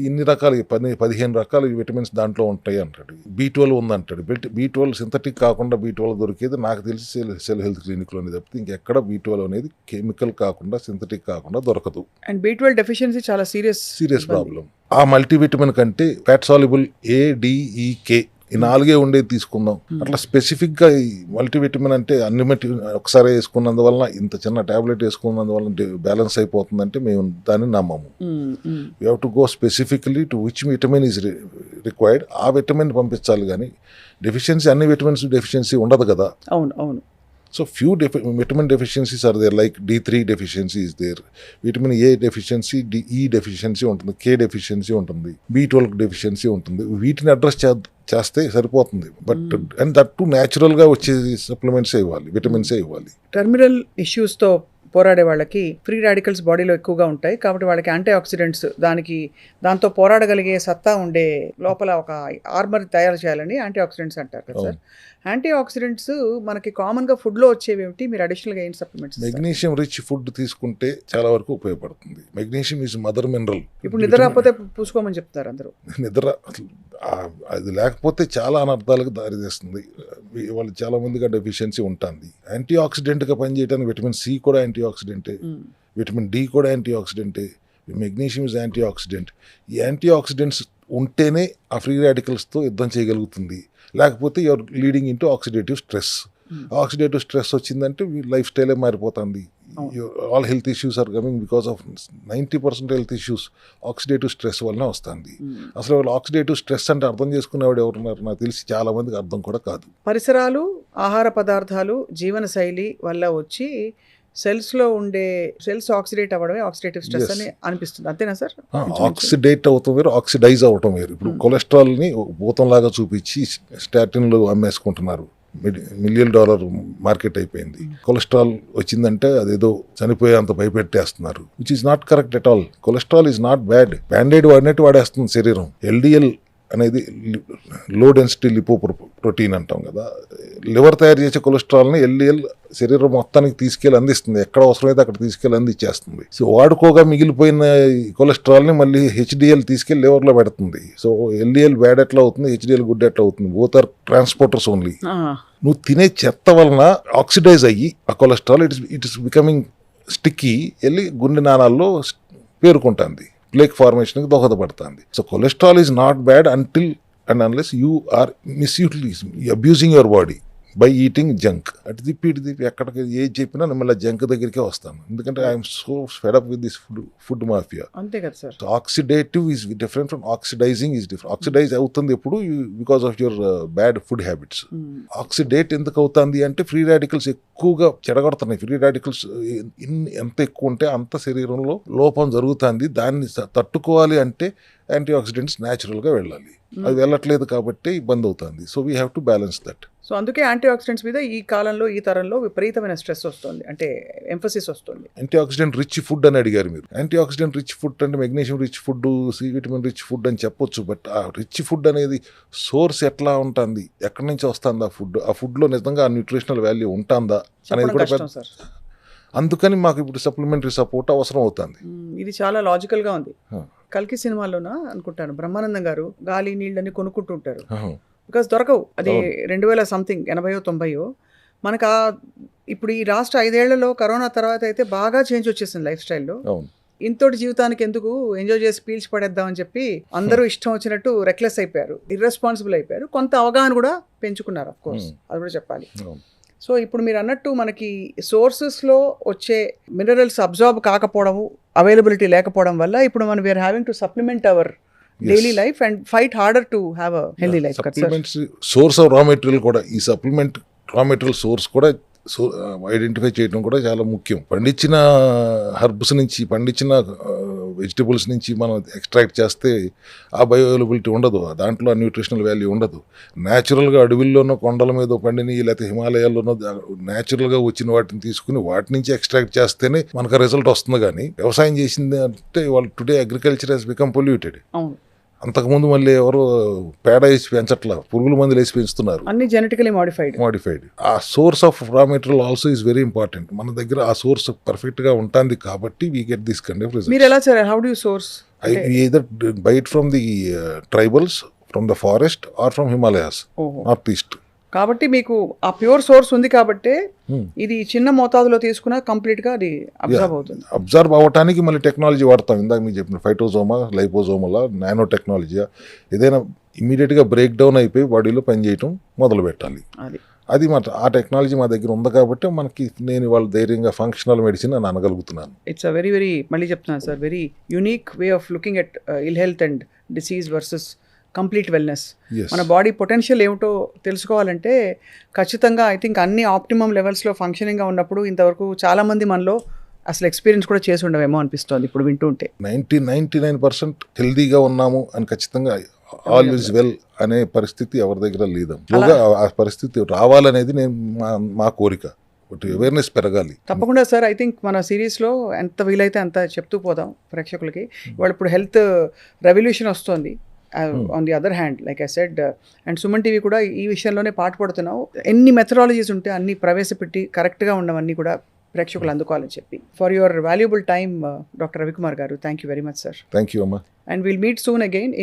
ఇన్ని రకాలు 15 రకాల విటమిన్స్ దాంట్లో ఉంటాయి అంటాడు. B12 ఉందంటాడు. B12 సింథటిక్ కాకుండా B12 దొరికేది నాకు తెలిసి సెల్ హెల్త్ క్లినిక్లోనే తప్పితే ఇంకెక్కడ B12 అనేది కెమికల్ కాకుండా, సింథటిక్ కాకుండా దొరకదు. అండ్ B12 డెఫిషియన్సీ చాలా సీరియస్ ప్రాబ్లం. ఆ మల్టీవిటమిన్ కంటే ఫ్యాట్ సాల్యుబుల్ ADEK ఈ 4 ఉండేది తీసుకుందాం. అట్లా స్పెసిఫిక్గా ఈ మల్టీవిటమిన్ అంటే అన్ని ఒకసారి వేసుకున్నందువల్ల, ఇంత చిన్న టాబ్లెట్ వేసుకున్నందువల్ల బ్యాలెన్స్ అయిపోతుందంటే మేము దాన్ని నమ్మము. We have to go specifically to which vitamin is required. ఆ విటమిన్ పంపించాలి. కానీ డెఫిషియన్సీ, అన్ని విటమిన్స్ డెఫిషియన్సీ ఉండదు కదా. అవును. So few vitamin deficiencies are there, like D3 deficiency is there, vitamin A deficiency, E deficiency ఉంటుంది, K deficiency ఉంటుంది, B12 deficiency ఉంటుంది. వీటిని అడ్రస్ చేస్తే సరిపోతుంది. బట్ అండ్ దట్ టు న్యాచురల్గా వచ్చే సప్లిమెంట్సే ఇవ్వాలి, విటమిన్సే ఇవ్వాలి. టెర్మినల్ ఇష్యూస్తో పోరాడే వాళ్ళకి ఫ్రీ రాడికల్స్ బాడీలో ఎక్కువగా ఉంటాయి కాబట్టి వాళ్ళకి యాంటీ ఆక్సిడెంట్స్, దాంతో పోరాడగలిగే సత్తా ఉండే లోపల ఒక ఆర్మర్ తయారు చేయాలని యాంటీ ఆక్సిడెంట్స్ అంటారు కదా సార్. యాంటీ ఆక్సిడెంట్స్ మనకి కామన్గా ఫుడ్లో వచ్చేవి ఏమిటి? మీరు అడిషనల్గా ఏం సప్లిమెంట్స్? మెగ్నీషియం రిచ్ ఫుడ్ తీసుకుంటే చాలా వరకు ఉపయోగపడుతుంది. Magnesium is mother mineral. ఇప్పుడు నిద్ర రాకపోతే పూసుకోమని చెప్తారు అందరూ. నిద్ర అది లేకపోతే చాలా అనర్థాలకు దారితీస్తుంది. వాళ్ళు చాలా మందిగా డెఫిషియన్సీ ఉంటుంది. యాంటీ ఆక్సిడెంట్గా పనిచేయడానికి విటమిన్ C కూడా యాంటీ ఆక్సిడెంటే, విటమిన్ D కూడా యాంటీ ఆక్సిడెంటే, మెగ్నీషియం ఇస్ యాంటీ ఆక్సిడెంట్. ఈ యాంటీ ఆక్సిడెంట్స్ ఉంటేనే ఆ ఫ్రీ రాడికల్స్తో యుద్ధం చేయగలుగుతుంది. లేకపోతే you're leading into oxidative stress. Oxidative stress వచ్చిందంటే లైఫ్ స్టైలే మారిపోతుంది. All health issues are coming because of 90% health issues oxidative stress వల్లనే వస్తుంది. అసలు వాళ్ళు ఆక్సిడేటివ్ స్ట్రెస్ అంటే అర్థం చేసుకునేవాడు ఎవరున్నారు? నాకు తెలిసి చాలా మందికి అర్థం కూడా కాదు. పరిసరాలు, ఆహార పదార్థాలు, జీవనశైలి వల్ల వచ్చి సెల్స్లో ఉండే సెల్స్ ఆక్సిడేట్ అవ్వడమే ఆక్సిడేటివ్ స్ట్రెస్ అని అనిపిస్తుంది, అంతేనా సార్? ఆక్సిడేట్ అవటం వేరు, ఆక్సిడైజ్ అవటం వేరు. ఇప్పుడు కొలెస్ట్రాల్ని భూతంలాగా చూపించి స్టాటిన్లు అమ్మేసుకుంటున్నారు. $1 million మార్కెట్ అయిపోయింది. కొలెస్ట్రాల్ వచ్చిందంటే అదేదో చనిపోయేంత భయపెట్టేస్తున్నారు, which is not correct at all. Cholesterol is not bad. Bandaid వాడినట్టు వాడేస్తుంది శరీరం. LDL అనేది లో డెన్సిటీ లిపోప్రోటీన్ అంటాం కదా. లివర్ తయారు చేసే కొలెస్ట్రాల్ని LDL శరీరం మొత్తానికి తీసుకెళ్ళి అందిస్తుంది. ఎక్కడ అవసరమైతే అక్కడ తీసుకెళ్ళి అందించేస్తుంది. సో వాడుకోగా మిగిలిపోయిన కొలెస్ట్రాల్ని మళ్ళీ HDL తీసుకెళ్ళి లివర్లో పెడుతుంది. సో LDL బ్యాడ్ ఎట్లా అవుతుంది, HDL గుడ్ ఎట్లా అవుతుంది? Both are transporters only. నువ్వు తినే చెత్త వలన ఆక్సిడైజ్ అయ్యి ఆ cholesterol it is becoming sticky, వెళ్ళి గుండె నాళాల్లో పేరుకుంటుంది, ప్లేక్ ఫార్మేషన్కి దోహదపడుతుంది. సో cholesterol is not bad until and unless you are abusing your body by eating junk. అటు తిప్పి ఇటు తిప్పి ఎక్కడికి ఏది చెప్పినా మళ్ళీ జంక్ దగ్గరికే వస్తాను. ఎందుకంటే I'm so fed up with this food mafia. అంతే కదా sir. Oxidative is different from oxidising is different. Oxidise అవుతుంది ఎప్పుడు? Because of your bad food habits. Oxidate ఎందుకు అవుతుంది అంటే ఫ్రీ రాడికల్స్ ఎక్కువగా చెడగొడుతున్నాయి. ఫ్రీ రాడికల్స్ ఎంత ఎక్కువ ఉంటే అంత శరీరంలో లోపం జరుగుతుంది. దాన్ని తట్టుకోవాలి అంటే యాంటీ ఆక్సిడెంట్స్ న్యాచురల్గా వెళ్ళాలి. అది వెళ్ళట్లేదు కాబట్టి ఇబ్బంది అవుతుంది. So we have to balance that. So అందుకే యాంటీ ఆక్సిడెంట్స్ మీద ఈ కాలంలో, ఈ తరంలో విపరీతమైన స్ట్రెస్ వస్తుంది, అంటే ఎంఫసిస్ వస్తుంది. యాంటీ ఆక్సిడెంట్ రిచ్ ఫుడ్ అని అడిగారు మీరు. యాంటీ ఆక్సిడెంట్ రిచ్ ఫుడ్ అంటే magnesium rich food, C vitamin rich food అని చెప్పొచ్చు. బట్ ఆ రిచ్ ఫుడ్ అనేది సోర్స్ ఎట్లా ఉంటుంది, ఎక్కడి నుంచి వస్తుంది ఆ ఫుడ్, ఆ ఫుడ్లో నిజంగా ఆ న్యూట్రిషనల్ వాల్యూ ఉంటుందా అనేది కూడా కష్టం సార్. అందుకని మాకు ఇప్పుడు సప్లిమెంటరీ సపోర్ట్ అవసరం అవుతుంది. ఇది చాలా లాజికల్గా ఉంది. కల్కి సినిమాలోనా అనుకుంటాను, బ్రహ్మానందం గారు గాలి నీళ్ళని కొనుక్కుంటుంటారు, బికాస్ దొరకవు. అది 2000 సంథింగ్ 80 90. మనకు ఇప్పుడు ఈ రాష్ట్ర 5 ఏళ్లలో కరోనా తర్వాత అయితే బాగా చేంజ్ వచ్చేసింది లైఫ్ స్టైల్లో. ఇంతటి జీవితానికి ఎందుకు, ఎంజాయ్ చేసి పీల్చి పడేద్దామని చెప్పి అందరూ ఇష్టం వచ్చినట్టు రెక్లెస్ అయిపోయారు, ఇర్రెస్పాన్సిబుల్ అయిపోయారు. కొంత అవగాహన కూడా పెంచుకున్నారు, అఫ్ కోర్స్, అది కూడా చెప్పాలి. సో ఇప్పుడు మీరు అన్నట్టు మనకి సోర్సెస్లో వచ్చే మినరల్స్ అబ్జార్బ్ కాకపోవడము, అవైలబిలిటీ లేకపోవడం వల్ల ఇప్పుడు మనం we're having to supplement our daily life and fight harder to have a healthy life. Supplements source of raw material కూడా, ఈ సప్లిమెంట్ రా మెటీరియల్ సోర్స్ కూడా ఐడెంటిఫై చేయడం కూడా చాలా ముఖ్యం. పండించిన హర్బ్స్ నుంచి, పండించిన వెజిటబుల్స్ నుంచి మనం ఎక్స్ట్రాక్ట్ చేస్తే ఆ బయో అవైలబిలిటీ ఉండదు, దాంట్లో ఆ న్యూట్రిషనల్ వాల్యూ ఉండదు. న్యాచురల్గా అడవిల్లోనో కొండల మీద పండిని, లేకపోతే హిమాలయాల్లోనో న్యాచురల్గా వచ్చిన వాటిని తీసుకుని వాటి నుంచి ఎక్స్ట్రాక్ట్ చేస్తేనే మనకు రిజల్ట్ వస్తుంది. కానీ వ్యవసాయం చేసింది అంటే వాళ్ళు today agriculture has become polluted. అంతకుముందు మళ్ళీ ఎవరు పేడ వేసి పెంచట్లా, పురుగుల మందులు వేసి పెంచుతున్నారు, అన్ని జెనెటికలీ మాడిఫైడ్. ఆ source of raw material also is very important. మన దగ్గర ఆ సోర్స్ పర్ఫెక్ట్ గా ఉంటుంది కాబట్టి we get this kind of results. మీరు ఎలా sir, how do you source? either buy it from the tribals, from the forest, or from Himalayas, north east. కాబట్టి మీకు ఆ ప్యూర్ సోర్స్ ఉంది కాబట్టి ఇది చిన్న మోతాదులో తీసుకున్నా కంప్లీట్ గా అది అబ్జర్వ్ అవుతుంది. అబ్జర్వ్ అవ్వటానికి మళ్ళీ టెక్నాలజీ వాడతాం. ఇందాక మీకు చెప్పిన ఫైటోజోమా, లైపోజోమలా, నానో టెక్నాలజీ, ఏదైనా ఇమీడియట్ గా బ్రేక్ డౌన్ అయిపోయి బాడీలో పనిచేయటం మొదలు పెట్టాలి. అది ఆ టెక్నాలజీ మా దగ్గర ఉంది కాబట్టి మనకి నేను వాళ్ళ ధైర్యంగా ఫంక్షనల్ మెడిసిన్ అని అనగలుగుతున్నాను. ఇట్స్ అ వెరీ వెరీ, మళ్ళీ చెప్తున్నాను sir, very unique way of looking at ill health and disease versus complete wellness. మన బాడీ పొటెన్షియల్ ఏమిటో తెలుసుకోవాలంటే ఖచ్చితంగా ఐ థింక్ అన్ని ఆప్టిమమ్ లెవెల్స్లో ఫంక్షనింగ్గా ఉన్నప్పుడు ఇంతవరకు చాలామంది మనలో అసలు ఎక్స్పీరియన్స్ కూడా చేసి ఉండవేమో అనిపిస్తుంది ఇప్పుడు వింటుంటే. 99% హెల్దీగా ఉన్నాము అని ఖచ్చితంగా ఆల్ ఈజ్ వెల్ అనే పరిస్థితి ఎవరి దగ్గర లేదు. ఆ పరిస్థితి రావాలనేది మా కోరిక. అవేర్నెస్ పెరగాలి తప్పకుండా సార్. ఐ థింక్ మన సిరీస్లో ఎంత వీలైతే అంత చెప్తూ పోదాం ప్రేక్షకులకి. వాళ్ళు ఇప్పుడు హెల్త్ రెవల్యూషన్ వస్తుంది. On the other hand, like I said, and Suman TV కూడా ఈ విషయంలోనే పాటుపడుతున్నావు. ఎన్ని మెథడాలజీస్ ఉంటే అన్ని ప్రవేశపెట్టి కరెక్ట్గా ఉన్నవన్నీ కూడా ప్రేక్షకులు అందుకోవాలని చెప్పి. For your valuable time doctor Ravikumar గారు, thank you very much sir. Thank you అమ్మా. And will meet soon again.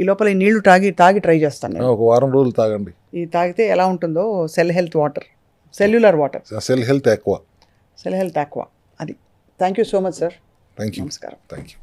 ఈ లోపల ఈ నీళ్లు తాగి ట్రై చేస్తాను. ఒక వారం రోజులు తాగండి. ఇది తాగితే ఎలా ఉంటుందో, సెల్యులర్ వాటర్, సెల్ హెల్త్ ఎక్కువ అది. Thank you so much sir. Thank you. నమస్కారం. Thank you.